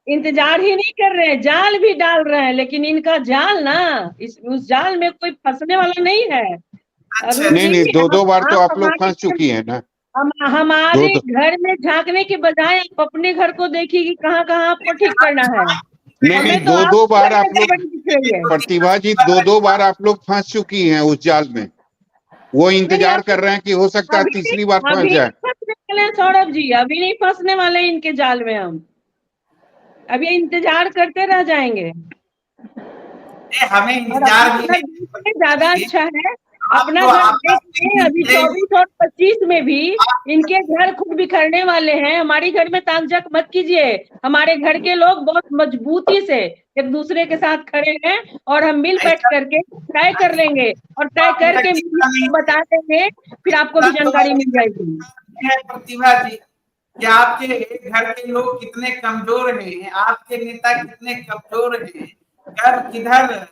इंतजार ही नहीं कर रहे हैं, जाल भी डाल रहे हैं, लेकिन इनका जाल ना उस जाल में कोई फंसने वाला नहीं है। नहीं, 2-2 बार तो आप लोग फंस चुकी हैं ना। हमारे घर में झांकने के बजाय आप अपने घर को देखिए कि कहाँ कहाँ आपको ठीक करना है। नहीं, 2-2 बार आप लोग, प्रतिभा जी 2-2 बार आप लोग फंस चुकी हैं उस जाल में। वो इंतजार कर रहे हैं कि हो सकता है तीसरी बार फंस जाए। सौरभ जी अभी नहीं फंसने वाले इनके जाल में, हम अभी इंतजार करते रह जाएंगे। हमें इंतजार भी ज्यादा अच्छा है। अपना घर देखिए, अभी 24 और 25 में भी इनके घर खुद बिखरने वाले हैं। हमारे घर में ताकझक मत कीजिए। हमारे घर के लोग बहुत मजबूती से एक दूसरे के साथ खड़े हैं और हम मिल बैठ करके तय कर लेंगे और तय करके बता देंगे, फिर आपको भी जानकारी मिल जाएगी। प्रतिभा जी, कि आपके घर के लोग कितने कमजोर हैं, आपके नेता कितने कमजोर हैं, कब किधर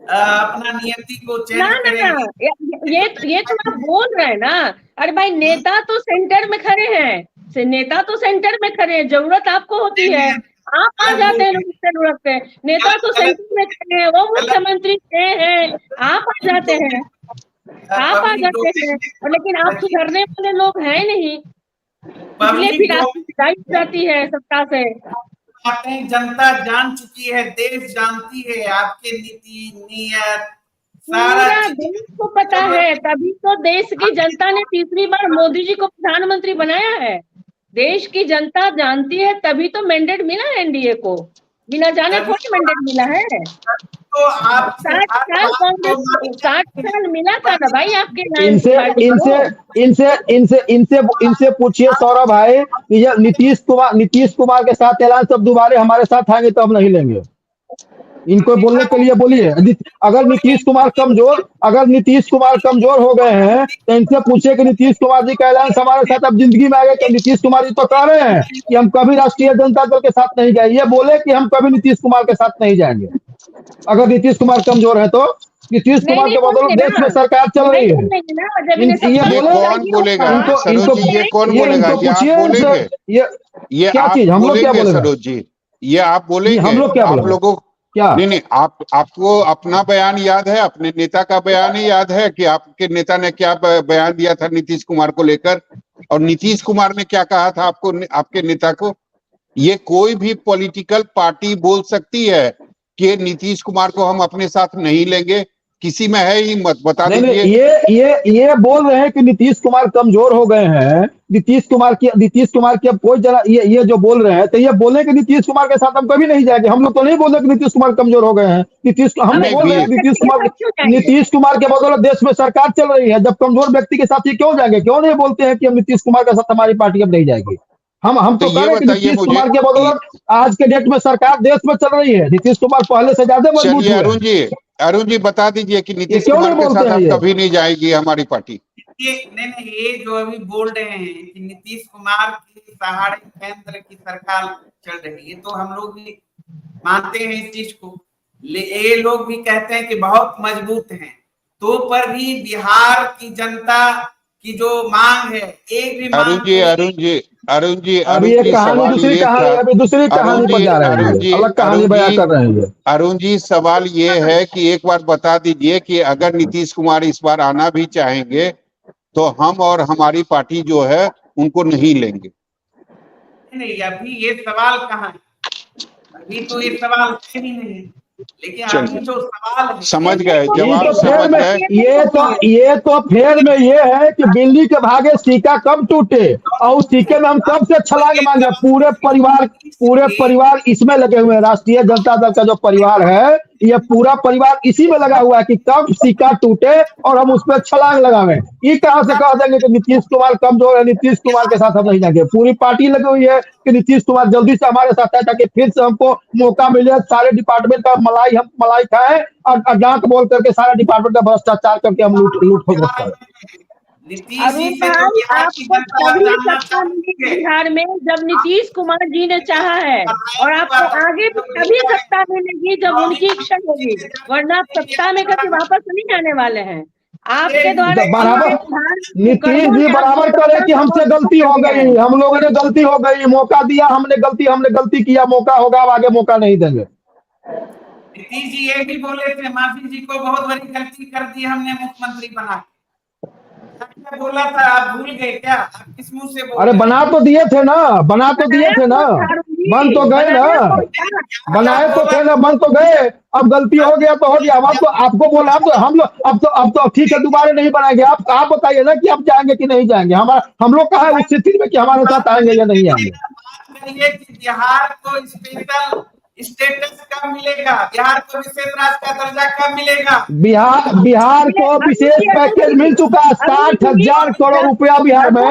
अपना नियति को चेंज करेंगे। ये तो आप बोल रहे हैं ना। अरे भाई, नेता तो सेंटर में खड़े हैं, नेता तो सेंटर में खड़े हैं। जरूरत आपको होती है, आप आ जाते हैं जरूरत पे। नेता तो सेंटर में खड़े हैं, वो मुख्यमंत्री हैं, आप आ जाते हैं, आप आ जाते हैं। लेकिन आप सुधरने वाले लोग हैं नहीं, इसलिए फिर आपकी पिटाई जाती है सत्ता से। जनता जान चुकी है, देश जानती है आपके नीति नियत पूरा देश को पता है, तभी तो देश की जनता ने तीसरी बार मोदी जी को प्रधानमंत्री बनाया है। देश की जनता जानती है, तभी तो मैंडेट मिला एनडीए को, बिना जाने थोड़ी मैंडेट मिला है। तो आप 60 साल कांग्रेस, 60 साल मिला था ना भाई आपके। इनसे पूछिए सौरभ भाई, नीतीश कुमार के साथ ऐलान सब दोबारा हमारे साथ आएंगे तो हम नहीं लेंगे। इनको बोलने के लिए बोलिए। अगर नीतीश कुमार कमजोर हो गए हैं तो इनसे पूछिए कि नीतीश कुमार जी का ऐलान हमारे साथ अब जिंदगी में आ गए। तो नीतीश कुमार जी तो कह रहे हैं कि हम कभी राष्ट्रीय जनता दल के साथ नहीं गए, ये बोले कि हम कभी नीतीश कुमार के साथ नहीं जाएंगे। अगर नीतीश कुमार कमजोर है तो नीतीश कुमार के बदौलत देश में सरकार चल रही है। ये कौन बोलेगा सरोज जी? ये कौन बोलेगा? ये क्या चीज हम लोग क्या बोलेंगे सरोज जी? ये आप बोलेंगे? हम लोग क्या आप लोगों क्या? नहीं, आपको अपना बयान याद है, अपने नेता का बयान ही याद है कि आपके नेता ने क्या बयान दिया था नीतीश कुमार को लेकर, और नीतीश कुमार ने क्या कहा था आपको, आपके नेता को? ये कोई भी पॉलिटिकल पार्टी बोल सकती है कि नीतीश कुमार को हम अपने साथ नहीं लेंगे। किसी में है ही मत, बता दीजिए। ये बोल रहे हैं कि नीतीश कुमार कमजोर हो गए हैं। नीतीश कुमार की अब कोई जरा ये जो बोल रहे हैं तो ये बोले कि नीतीश कुमार के साथ हम कभी नहीं जाएंगे। हम लोग तो नहीं बोल रहे कि नीतीश कुमार कमजोर हो गए हैं। हम बोल रहे हैं नीतीश कुमार के बदौलत देश में सरकार चल रही है। जब कमजोर व्यक्ति के साथ ये क्यों जाएंगे? क्यों नहीं बोलते हैं कि हम नीतीश कुमार के साथ हमारी पार्टी अब नहीं जाएगी? हम तो कह रहे हैं कि नीतीश कुमार के बदौलत आज के डेट में सरकार देश में चल रही है। नीतीश कुमार पहले से ज्यादा मजबूत है। अरुण जी बता दीजिए कि नीतीश कुमार के साथ हम कभी नहीं जाएगी हमारी पार्टी। नहीं, ये जो अभी बोल रहे हैं कि नीतीश कुमार के सहारे केंद्र की सरकार चल रही है, तो हम लोग भी मानते हैं इस चीज को। ये लोग भी कहते हैं कि बहुत मजबूत हैं, तो पर भी बिहार की जनता की जो मांग है, एक भी मांग अरुण जी अभी एक दूसरी कहानी पर जा रहे हैं, अलग कहानी बयां कर रहे हैं। अरुण जी सवाल ये है कि एक बार बता दीजिए कि अगर नीतीश कुमार इस बार आना भी चाहेंगे तो हम और हमारी पार्टी जो है उनको नहीं लेंगे। नहीं, अभी ये सवाल कहाँ है? अभी तो ये सवाल है ही नहीं। लेकिन अभी जो सवाल है, समझ गए, जवाब समझ गए। ये तो फेर में ये है कि बिल्ली के भागे सिक्का कब टूटे और उस सिक्के में हम कब से छलांग मांगे। पूरे परिवार इसमें लगे हुए हैं। राष्ट्रीय जनता दल का जो परिवार है, ये पूरा परिवार इसी में लगा हुआ है कि कब सिक्का टूटे और हम उस पर छलांग लगावे। ये कहां से कह देंगे कि नीतीश कुमार कमजोर है, नीतीश कुमार के साथ हम नहीं जाएंगे। पूरी पार्टी लगी हुई है कि नीतीश कुमार जल्दी से हमारे साथ आए ताकि फिर से हमको मौका मिले, सारे डिपार्टमेंट का मलाई खाए और डांट बोल करके सारा डिपार्टमेंट का भ्रष्टाचार करके हम लूट करें। बिहार में जब नीतीश कुमार जी ने चाहा है, और आपको आगे भी तभी सत्ता मिलेगी जब उनकी इच्छा होगी, वरना आप सत्ता में कभी वापस नहीं आने वाले हैं। आपके द्वारा बराबर नीतीश जी बराबर करे कि हमसे गलती हो गई, हम लोगों ने गलती हो गई, मौका दिया, हमने गलती किया, मौका होगा, अब आगे मौका नहीं देंगे। नीतीश जी ये भी बोले थे, माफी जी को बहुत बड़ी गलती कर दी हमने मुख्यमंत्री बना के। क्या बोला था, आप भूल गए क्या? आप किस मुंह से बोल अरे रहे बना तो दिए थे ना, बना तो दिए थे ना, बन तो गए ना, बनाए तो थे ना, बन तो गए। अब गलती हो गया तो हो गया। अब तो आपको बोला, तो हम लोग अब तो ठीक है, दोबारा नहीं बनाएंगे। आप बताइए ना कि आप जाएंगे कि नहीं जाएंगे। हम लोग कहा उस स्थिति में कि हमारे साथ आएंगे या नहीं आएंगे। बात करिए कि बिहार को स्पेशल स्टेटस कब मिलेगा, बिहार को विशेष राज्य का दर्जा कब मिलेगा? बिहार को विशेष पैकेज मिल चुका है, 60,000 करोड़ रुपया बिहार में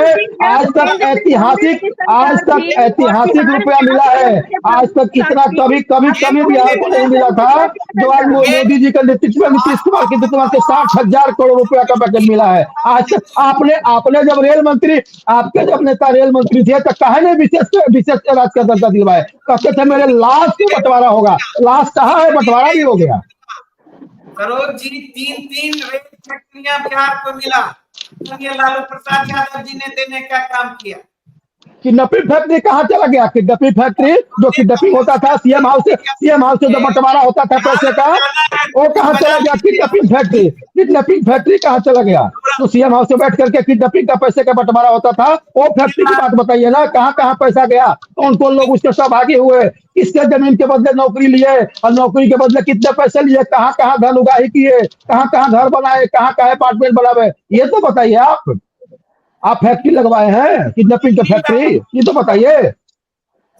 आज तक ऐतिहासिक रुपया मिला है। आज तक इतना कभी बिहार को नहीं मिला था, जो आज मोदी जी के नेतृत्व में, नीतीश कुमार के नेतृत्व में 60,000 करोड़ रुपया का पैकेज मिला है। आज तक आपने जब रेल मंत्री, आपके जब नेता रेल मंत्री थे, तो कहे नहीं विशेष राज्य का दर्जा दिलवाए? कहते थे मेरे लाश से बंटवारा होगा, लाश कहाँ है, बंटवारा भी हो गया। सरोज जी, 3 रेल फैक्ट्रियां बिहार को मिला, ये लालू प्रसाद यादव जी ने देने का काम किया। किडनैपिंग फैक्ट्री कहाँ चला गया? किडनैपिंग फैक्ट्री जो किडनैपिंग होता था सीएम हाउस से जो बंटवारा होता था पैसे का, वो कहाँ चला गया? किडनैपिंग फैक्ट्री कहाँ चला गया? तो सीएम हाउस से बैठ करके किडनैपिंग का पैसे का बंटवारा होता था, वो फैक्ट्री की बात बताइए ना, कहाँ पैसा गया? कौन लोग उसके सहभागी हुए? किसके जमीन के बदले नौकरी लिए, और नौकरी के बदले कितने पैसे लिए? कहाँ धन उगाही किए? कहाँ घर बनाए? कहाँ अपार्टमेंट बनाए? ये तो बताइए। आप फैक्ट्री लगवाए हैं, किडनैपिंग की फैक्ट्री, ये तो बताइए।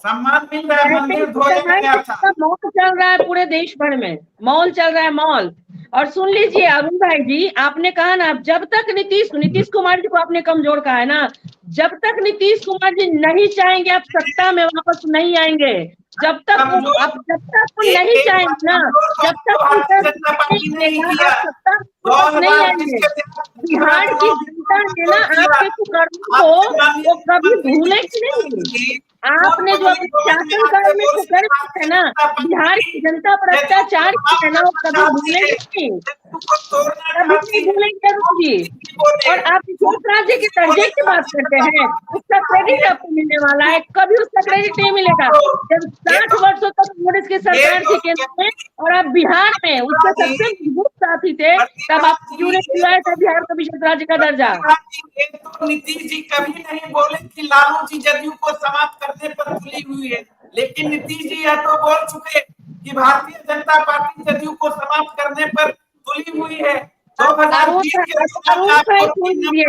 सम्मान मिल रहा है, मंदिर ध्वजा गया था। मॉल चल रहा है पूरे देश भर में, मॉल चल रहा है, मॉल। और सुन लीजिए अरुण भाई जी, आपने कहा ना, जब तक नीतीश कुमार जी को आपने कमजोर कहा है ना, जब तक नीतीश कुमार जी नहीं चाहेंगे आप सत्ता में वापस नहीं आएंगे। जब तक वो नहीं चाहेंगे ना, जब तक सत्ता नहीं आएंगे। बिहार की जनता ने ना आपके कुकर्मों को वो कभी भूलेगी नहीं। आपने जो शासनकाल में कुकर्म है ना, बिहार की जनता पर अत्याचार किया है ना, वो कभी भूलेगी नहीं, कभी नहीं भूलेंगे जी। और आप विशेष राज्य के दर्जे की बात करते हैं, उसका क्रेडिट आपको मिलने वाला है, कभी उसका क्रेडिट नहीं मिलेगा। जब 60 वर्षों तक कांग्रेस की सरकार थी केंद्र में, और आप बिहार में उसके सबसे मजबूत साथी थे, तब आप क्यों नहीं दिलाया था बिहार को विशेष राज्य का दर्जा? तो नीतीश जी कभी नहीं बोले कि लालू जी जदयू को समाप्त करने पर तुली हुई है, लेकिन नीतीश जी यह तो बोल चुके कि भारतीय जनता पार्टी जदयू को समाप्त करने पर तुली हुई है। 2020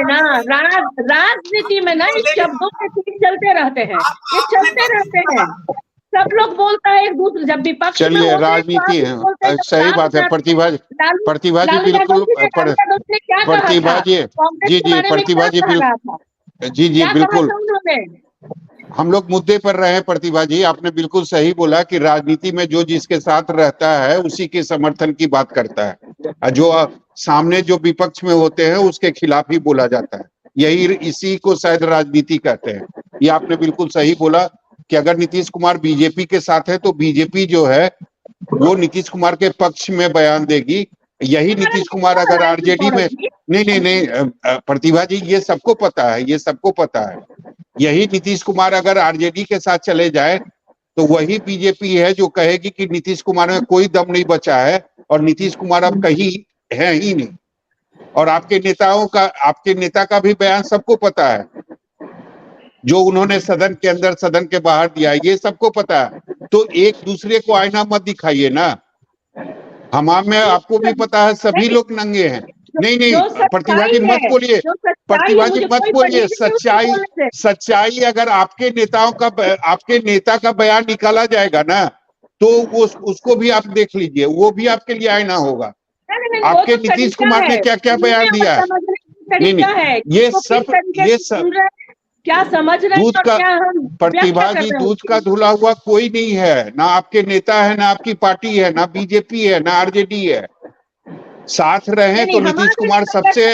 ना, राजनीति में ना इस शब्दों के तीर चलते रहते हैं, ये चलते रहते हैं। सब लोग बोलता है एक दूसरे, जब विपक्ष में चलिए राजनीति है, सही बात है। प्रतिभा जी बिल्कुल, प्रतिभा जी जी बिल्कुल, हम लोग मुद्दे पर रहे हैं। प्रतिभा जी, आपने बिल्कुल सही बोला कि राजनीति में जो जिसके साथ रहता है उसी के समर्थन की बात करता है, जो सामने जो विपक्ष में होते हैं उसके खिलाफ ही बोला जाता है। इसी को शायद राजनीति कहते हैं। ये आपने बिल्कुल सही बोला कि अगर नीतीश कुमार बीजेपी के साथ है तो बीजेपी जो है वो नीतीश कुमार के पक्ष में बयान देगी। यही नीतीश कुमार अगर आरजेडी में, नहीं प्रतिभा जी, ये सबको पता है, यही नीतीश कुमार अगर आरजेडी के साथ चले जाए तो वही बीजेपी है जो कहेगी कि नीतीश कुमार में कोई दम नहीं बचा है और नीतीश कुमार अब कहीं है ही नहीं। और आपके नेता का भी बयान सबको पता है, जो उन्होंने सदन के अंदर सदन के बाहर दिया, ये सबको पता है। तो एक दूसरे को आईना मत दिखाइए ना। में आपको भी पता है सभी लोग नंगे हैं। नहीं प्रतिभा जी मत बोलिए, प्रतिभा जी मत बोलिए। सच्चाई अगर आपके नेता का बयान निकाला जाएगा ना, तो वो उसको भी आप देख लीजिए, वो भी आपके लिए आईना होगा। आपके नीतीश कुमार ने क्या क्या बयान दिया है। नहीं, ये सब क्या समझ रहे दूध का, प्रतिभा जी दूध का धुला हुआ कोई नहीं है, ना आपके नेता है, ना आपकी पार्टी है, ना बीजेपी है, ना आरजेडी है। साथ रहे तो नीतीश कुमार सबसे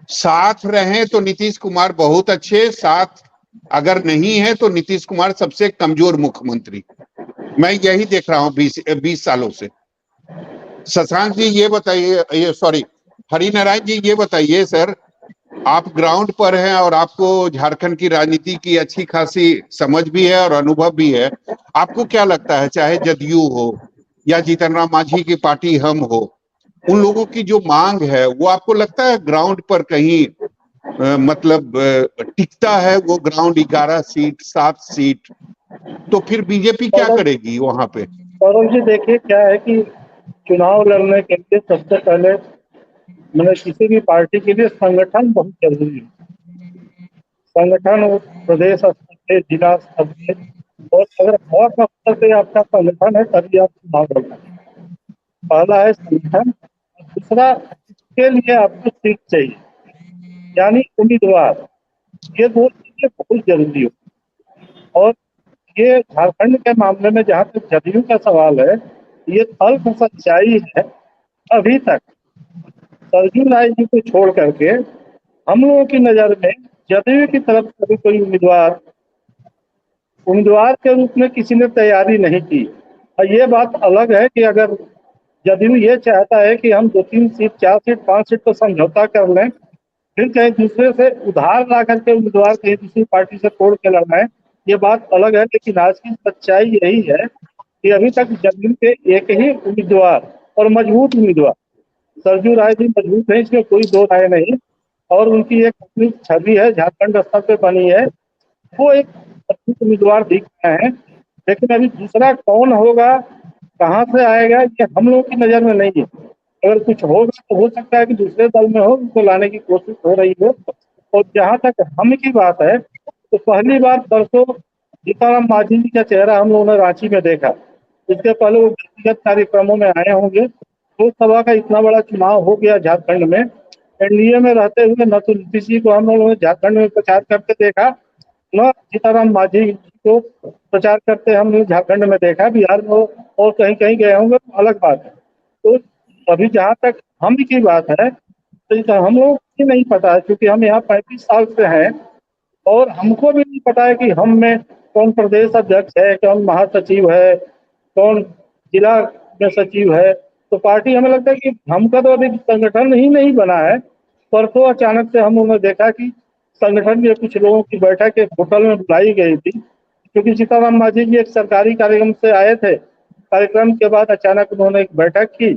साथ रहे तो नीतीश कुमार बहुत अच्छे, साथ अगर नहीं है तो नीतीश कुमार सबसे कमजोर मुख्यमंत्री। मैं यही देख रहा हूँ 20 सालों से। शशांक जी ये बताइए, ये सॉरी हरिनारायण जी ये बताइए सर, आप ग्राउंड पर हैं और आपको झारखंड की राजनीति की अच्छी खासी समझ भी है और अनुभव भी है। आपको क्या लगता है, चाहे जदयू हो या जीतन राम मांझी की पार्टी हम हो, उन लोगों की जो मांग है वो आपको लगता है ग्राउंड पर कहीं मतलब टिकता है? वो ग्राउंड 11 सीट 7 सीट, तो फिर बीजेपी क्या करेगी वहां पे? सौरभ जी देखिए क्या है कि चुनाव लड़ने के लिए सबसे पहले मैंने किसी भी पार्टी के लिए संगठन बहुत जरूरी है। संगठन वो प्रदेश स्तर पे, जिला स्तर पे, और अगर ब्लॉक स्तर पे आपका संगठन है तभी आप चुनाव लड़ सकते हैं। पहला है संगठन, दूसरा इसके लिए आपको सीट चाहिए, यानी उम्मीदवार। ये दो चीजें बहुत जरूरी हो। और ये झारखंड के मामले में जहाँ तक जदयू का सवाल है, ये तल्ख सच्चाई है, अभी तक सरजू राय जी को छोड़ करके हम लोगों की नजर में जदयू की तरफ से भी कोई उम्मीदवार के रूप में किसी ने तैयारी नहीं की। और ये बात अलग है कि अगर जदयू ये चाहता है कि हम 2-3 सीट 4 सीट 5 सीट तो समझौता कर लें, फिर कहीं दूसरे से उधार ला करके उम्मीदवार कहीं दूसरी पार्टी से तोड़ के लड़ाएं, ये बात अलग है। लेकिन आज की सच्चाई यही है कि अभी तक जदयू के एक ही उम्मीदवार और मजबूत उम्मीदवार सरजू राय जी मजबूत है, इसमें कोई दो राय नहीं। और उनकी एक अपनी छवि है, झारखंड स्तर पे बनी है, वो एक मजबूत उम्मीदवार दिख रहे हैं। लेकिन अभी दूसरा कौन होगा, कहाँ से आएगा, ये हम लोगों की नजर में नहीं है। अगर कुछ होगा तो हो सकता है कि दूसरे दल में हो, उसको लाने की कोशिश हो रही हो। और जहाँ तक हम की बात है, तो पहली बार परसों सीताराम मांझी जी का चेहरा हम लोगों ने रांची में देखा। इसके पहले वो व्यक्तिगत कार्यक्रमों में आए होंगे। लोकसभा का इतना बड़ा चुनाव हो गया झारखंड में, एनडीए में रहते हुए न तो नीतीश जी को हम लोगों ने झारखंड में प्रचार करते देखा, न सीताराम मांझी जी को प्रचार करते हम लोग झारखंड में देखा। बिहार में और कहीं कहीं गए होंगे तो अलग बात है। तो अभी जहाँ तक हम की बात है, तो हम लोग को नहीं पता है, क्योंकि हम यहाँ 35 साल से हैं और हमको भी नहीं पता है कि हम में कौन प्रदेश अध्यक्ष है, कौन महासचिव है, कौन जिला में सचिव है। तो पार्टी हमें लगता है कि हमका तो अभी संगठन ही नहीं बना है। परसों अचानक से हम लोगों ने देखा कि संगठन के कुछ लोगों की बैठक एक होटल में बुलाई गई थी, क्योंकि सीताराम मांझी जी एक सरकारी कार्यक्रम से आए थे। कार्यक्रम के बाद अचानक उन्होंने एक बैठक की,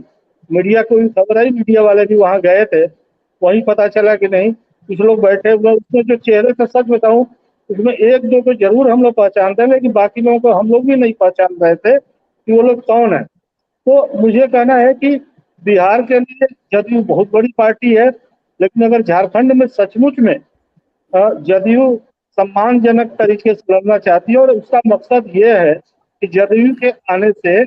मीडिया को भी खबर आई, मीडिया वाले भी वहाँ गए थे। वहीं पता चला कि नहीं, कुछ लोग बैठे हुए, उसमें जो चेहरे का सच बताऊं, उसमें एक दो को जरूर हम लोग पहचानते हैं, लेकिन बाकी लोगों को हम लोग भी नहीं पहचान रहे थे कि वो लोग कौन है। तो मुझे कहना है कि बिहार के लिए जदयू बहुत बड़ी पार्टी है, लेकिन अगर झारखंड में सचमुच में जदयू सम्मानजनक तरीके से लड़ना चाहती है, और उसका मकसद ये है कि जदयू के आने से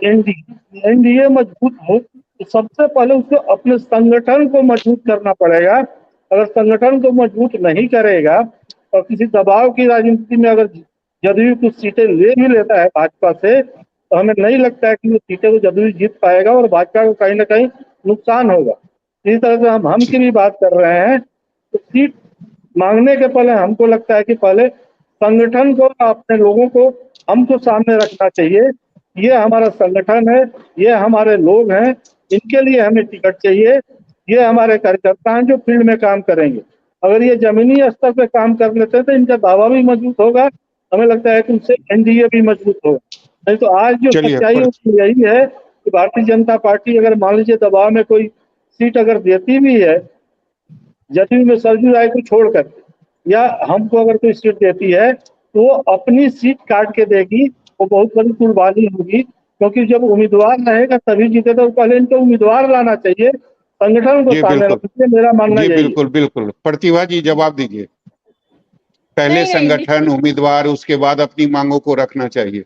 एनडीए मजबूत हो, तो सबसे पहले उसको अपने संगठन को मजबूत करना पड़ेगा। अगर संगठन को मजबूत नहीं करेगा और किसी दबाव की राजनीति में अगर जदयू कुछ सीटें ले भी लेता है भाजपा से, तो हमें नहीं लगता है कि वो सीटें को जदयू जीत पाएगा और भाजपा को कहीं ना कहीं नुकसान होगा। इसी तरह से हम की भी बात कर रहे हैं, तो सीट मांगने के पहले हमको लगता है कि पहले संगठन को, अपने लोगों को हमको सामने रखना चाहिए। ये हमारा संगठन है, ये हमारे लोग हैं, इनके लिए हमें टिकट चाहिए। ये हमारे कार्यकर्ता हैं जो फील्ड में काम करेंगे। अगर ये जमीनी स्तर पे काम कर लेते हैं तो इनका दावा भी मजबूत होगा, हमें लगता है कि उससे एनडीए भी मजबूत होगा। नहीं तो आज जो सच्चाई यही है कि भारतीय जनता पार्टी अगर मान लीजिए दबाव में कोई सीट अगर देती भी है जदयू में सरजू राय को छोड़कर, या हमको अगर कोई सीट देती है, तो वो अपनी सीट काट के देगी। वो बहुत बड़ी कुर्बानी होगी, क्योंकि जब उम्मीदवार रहेगा तभी जीते, तो पहले इनको उम्मीदवार लाना चाहिए, संगठन को सामने रखना चाहिए, मेरा मानना यही है। बिल्कुल बिल्कुल, प्रतिभा जी जवाब दीजिए। पहले संगठन, उम्मीदवार, उसके बाद अपनी मांगों को रखना चाहिए।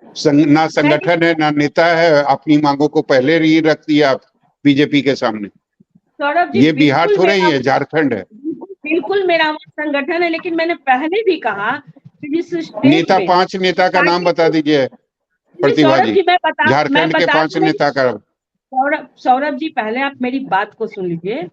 ना संगठन है ना नेता है, अपनी मांगों को पहले ही रख दिया बीजेपी के सामने। सौरभ जी, ये बिहार थोड़ा ही है, झारखंड है। बिल्कुल मेरा संगठन है, लेकिन मैंने पहले भी कहा कि जिस नेता, 5 नेता का नाम बता दीजिए प्रतिभा जी, झारखंड के 5 नेता का। सौरभ जी, पहले आप मेरी बात को सुन लीजिए।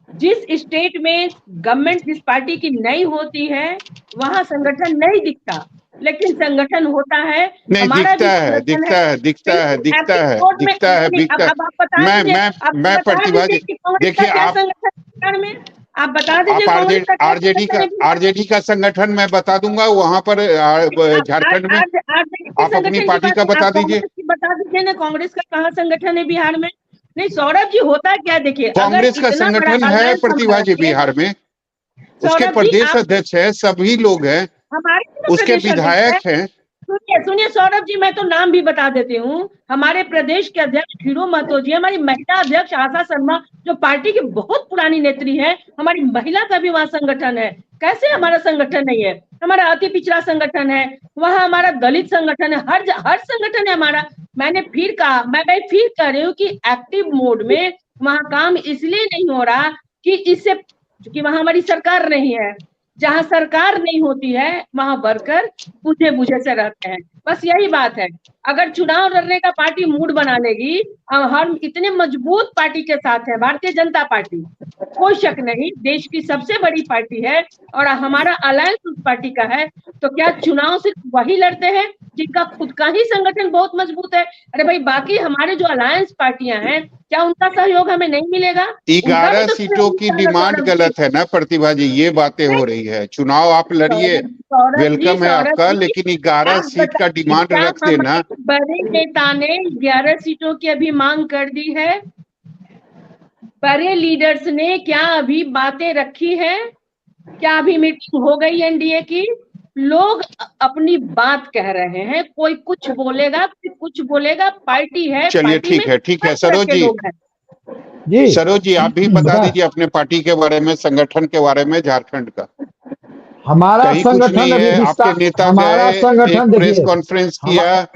जिस स्टेट में गवर्नमेंट जिस पार्टी की नहीं होती है, वहां संगठन नहीं दिखता। लेकिन संगठन होता है। नहीं, हमारा भी दिखता है, संगठन दिखता है, दिखता है, बिल्कुल, दिखता एक्टिव है, कोर्ट में दिखता है, नहीं, दिखता है। अब आप बता दीजिए, आप मैं बता प्रतिभा दीजिए जी, कि कांग्रेस का देखिए क्या आप संगठन है बिहार में, आप बता दीजिए आप कांग्रेस का क्या आरजेडी संगठन का है बिहार में। आरजेडी का संगठन मैं बता दूंगा वहां पर झारखंड में। आरजेडी के आप अपनी संगठन की पार्टी बात का नहीं, बता आप दीजिए। कांग्रेस की बता दीजिए ना, कांग्रेस का कहाँ संगठन है बिहार में। नहीं सौरभ जी, होता क्या, देखिए अगर कांग्रेस का इतना बड़ा संगठन है अलायंस प्रतिभा हमारा जी है, बिहार में, उसके सौरभ जी प्रदेश आप अध्यक्ष है, सभी लोग हैं, हमारे भी तो उसके प्रदेश अध्यक्ष है। विधायक हैं। सुनिए सुनिए सौरभ जी, मैं तो नाम भी बता देती हूँ। हमारे प्रदेश के अध्यक्ष हीरो महतो जी, हमारी महिला अध्यक्ष आशा शर्मा जो पार्टी की बहुत पुरानी नेत्री है, हमारी महिला का भी वहाँ संगठन है। कैसे हमारा संगठन नहीं है? हमारा अति पिछड़ा संगठन है, वहाँ हमारा दलित संगठन है, हर संगठन है हमारा। मैंने फिर कहा, मैं फिर कह रही हूँ कि एक्टिव मोड में वहाँ काम इसलिए नहीं हो रहा कि इससे, क्योंकि वहाँ हमारी सरकार नहीं है। जहां सरकार नहीं होती है वहां वर्कर बुझे बुझे से रहते हैं, बस यही बात है। अगर चुनाव लड़ने का पार्टी मूड बना लेगी, हम इतने मजबूत पार्टी के साथ हैं, भारतीय जनता पार्टी, कोई शक नहीं देश की सबसे बड़ी पार्टी है और हमारा अलायंस उस पार्टी का है। तो क्या चुनाव सिर्फ वही लड़ते हैं जिनका खुद का ही संगठन बहुत मजबूत है? अरे भाई, बाकी हमारे जो अलायंस पार्टियां हैं, क्या उनका सहयोग हमें नहीं मिलेगा? 11 सीटों की डिमांड गलत है ना प्रतिभा जी, ये बातें हो रही है। चुनाव आप लड़िए, वेलकम है आपका, लेकिन 11 सीट का डिमांड रख देना। बड़े नेता ने 11 सीटों की अभी मांग कर दी है, बड़े लीडर्स ने क्या अभी बातें रखी है? क्या अभी मीटिंग हो गई एनडीए की? लोग अपनी बात कह रहे हैं, कोई कुछ बोलेगा, कोई कुछ बोलेगा, पार्टी है। चलिए ठीक है, ठीक है। सरोज जी आप भी बता दीजिए अपने पार्टी के बारे में, संगठन के बारे में, झारखंड का। हमारा संगठन अभी आपके नेता हमारा संगठन प्रेस कॉन्फ्रेंस किया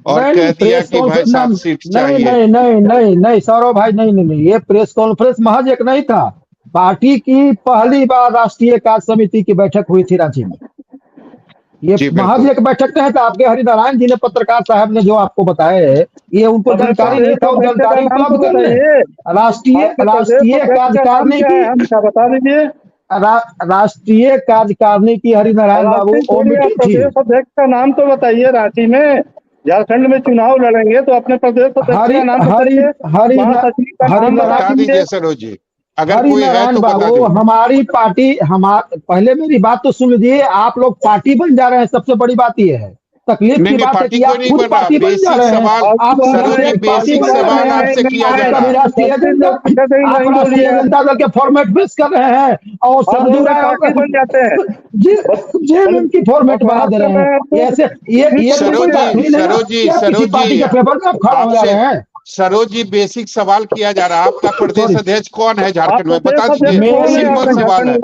और कह दिया कि भाई 7 सीट चाहिए। नहीं नहीं नहीं नहीं सौरभ भाई, नहीं नहीं नहीं, ये प्रेस कॉन्फ्रेंस महज एक नहीं था। पार्टी की पहली बार राष्ट्रीय कार्य समिति की बैठक हुई थी रांची में। ये महज एक बैठक नहीं था। आपके हरिनारायण जी ने, पत्रकार साहब ने जो आपको बताया है, ये उनको जानकारी नहीं था, वो जानकारी उपलब्ध कर रहे। राष्ट्रीय कार्यकारिणी की बता दीजिए, राष्ट्रीय कार्यकारिणी की हरिनारायण बाबू अध्यक्ष का नाम तो बताइए। रांची में झारखंड में चुनाव लड़ेंगे तो अपने प्रदेश अध्यक्ष का नाम बता दीजिए सरोज जी, अगर कोई है तो बाबू। हमारी पार्टी, पहले मेरी बात तो सुन लीजिए। आप लोग पार्टी बन जा रहे हैं, सबसे बड़ी बात यह है। तकलीफ की बात है कि आप खुद पार्टी बन जा रहे हैं। आप बेसिक सवाल आपसे किया जा रहा है। राष्ट्रीय जनता दल के फॉर्मेट पेश कर रहे हैं और पार्टी बन जाते हैं, जेएमएम की फॉर्मेट बना दे रहे हैं। ऐसे ये सरोज पार्टी के पेपर में आप खड़ा हो जा रहे हैं। सरोज जी बेसिक सवाल किया जा रहा है, आपका प्रदेश अध्यक्ष कौन है झारखंड में, बता दीजिए। सिंपल सवाल है।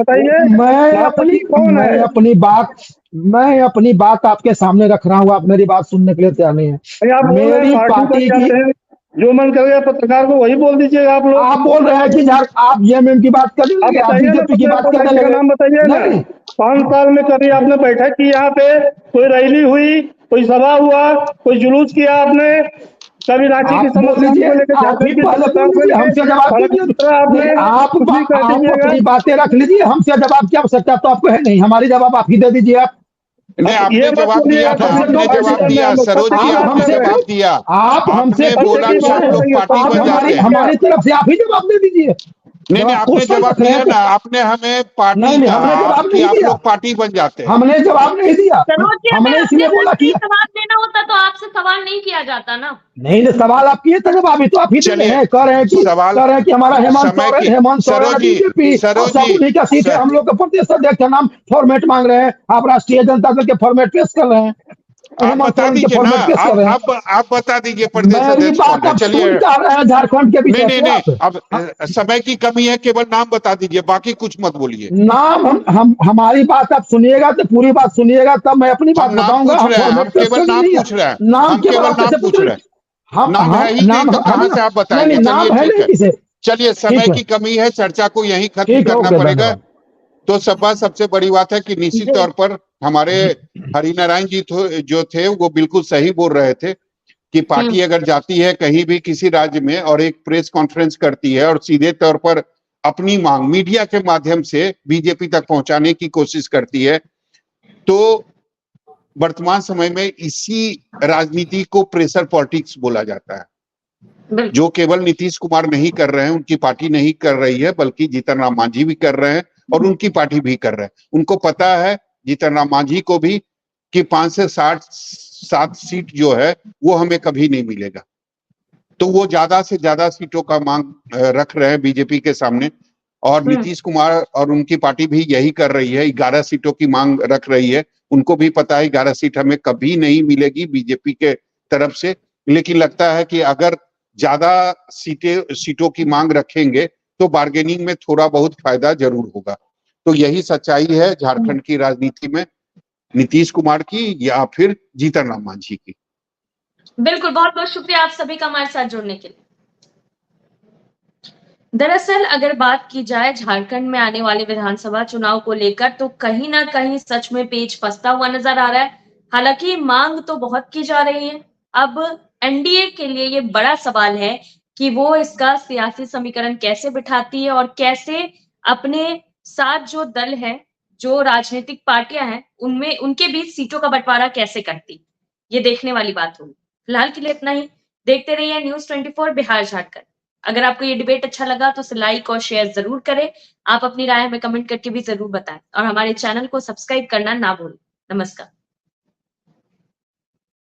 मैं अपनी बात आपके सामने रख रहा हूँ, आप मेरी बात सुनने के लिए तैयार नहीं है। मेरी पार्टी की जो मन करेगा पत्रकार को वही बोल दीजिएगा। आप लोग आप बोल रहे हैं कि आप जेएमएम की बात कर रहे हैं, आप बीजेपी की बात कर रहे हैं। नाम बताइए। 5 साल में कभी आपने बैठक की यहाँ पे? कोई रैली हुई, कोई सभा हुआ, कोई जुलूस किया आपने? कभी रांची की समस्या को लेकर हमसे जवाब आप अपनी बातें रख लीजिए, हमसे जवाब की आवश्यकता तो आपको है नहीं। हमारी जवाब आप ही दे दीजिए। आप नहीं, आपने जवाब दिया था, आपने जवाब दिया सरोज जी, आपने जवाब दिया। आप हमसे बोला कि आप लोग पार्टी बन जाते हैं। हमारी तरफ से आप ही जवाब दे दीजिए। नहीं, आपने जवाब दिया ना, आपने हमें पार्टी कि आप लोग पार्टी बन जाते हैं। हमने जवाब नहीं दिया। हमने इसलिए बोला कि जवाब देना होता तो आपसे सवाल नहीं किया जाता ना। नहीं, सवाल आप किए थे, जवाब भी तो आप ही दे रहे हैं। कह रहे हैं कि हमारा हेमंत सोरेन बीजेपी का सीट है, हम लोग का प्रदेश अध्यक्ष का नाम फॉर्मेट मांग रहे हैं। आप राष्ट्रीय जनता दल के फॉर्मेट पेश कर रहे हैं। आप बता दीजिए ना, आप बता दीजिए प्रदेश अध्यक्ष कौन है। चलिए झारखंड के बीच नहीं, अब समय की कमी है, केवल नाम बता दीजिए, बाकी कुछ मत बोलिए। नाम हमारी बात आप सुनिएगा तो पूरी बात सुनिएगा, तब मैं अपनी बात बताऊंगा। हम केवल नाम पूछ रहे हैं, नाम केवल नाम पूछ रहे हैं। नाम है ही नहीं तो कहाँ से आप बताएंगे। चलिए समय की कमी है, चर्चा को यहीं खत्म करना पड़ेगा। तो सबसे बड़ी बात है कि निश्चित तौर पर हमारे हरिनारायण जी जो थे वो बिल्कुल सही बोल रहे थे कि पार्टी अगर जाती है कहीं भी किसी राज्य में और एक प्रेस कॉन्फ्रेंस करती है और सीधे तौर पर अपनी मांग मीडिया के माध्यम से बीजेपी तक पहुंचाने की कोशिश करती है, तो वर्तमान समय में इसी राजनीति को प्रेशर पॉलिटिक्स बोला जाता है, बिल्कुल जो केवल नीतीश कुमार नहीं कर रहे हैं, उनकी पार्टी नहीं कर रही है, बल्कि जीतन राम मांझी भी कर रहे हैं और उनकी पार्टी भी कर रहे हैं। उनको पता है, जीतन राम मांझी को भी, कि 5 से 7 सीट जो है वो हमें कभी नहीं मिलेगा। तो वो ज्यादा से ज्यादा सीटों का मांग रख रहे हैं बीजेपी के सामने, और नीतीश कुमार और उनकी पार्टी भी यही कर रही है, 11 सीटों की मांग रख रही है। उनको भी पता है 11 सीट हमें कभी नहीं मिलेगी बीजेपी के तरफ से, लेकिन लगता है कि अगर ज्यादा सीटों की मांग रखेंगे तो बार्गेनिंग में थोड़ा बहुत फायदा जरूर होगा। तो यही सच्चाई है झारखंड की राजनीति में, नीतीश कुमार की या फिर जीतन राम मांझी की। बिल्कुल, बहुत बहुत शुक्रिया आप सभी का हमारे साथ जुड़ने के लिए। दरअसल अगर बात की जाए झारखंड में आने वाले विधानसभा चुनाव को लेकर, तो कहीं ना कहीं सच में पेच फंसता हुआ नजर आ रहा है। हालांकि मांग तो बहुत की जा रही है। अब एनडीए के लिए ये बड़ा सवाल है कि वो इसका सियासी समीकरण कैसे बिठाती है और कैसे अपने साथ जो दल है, जो राजनीतिक पार्टियां हैं, उनमें उनके बीच सीटों का बंटवारा कैसे करती, ये देखने वाली बात होगी। फिलहाल के लिए इतना ही। देखते रहिए न्यूज़ 24 बिहार झारखंड। अगर आपको ये डिबेट अच्छा लगा तो इसे लाइक और शेयर जरूर करें। आप अपनी राय हमें कमेंट करके भी जरूर बताएं और हमारे चैनल को सब्सक्राइब करना ना भूलें। नमस्कार।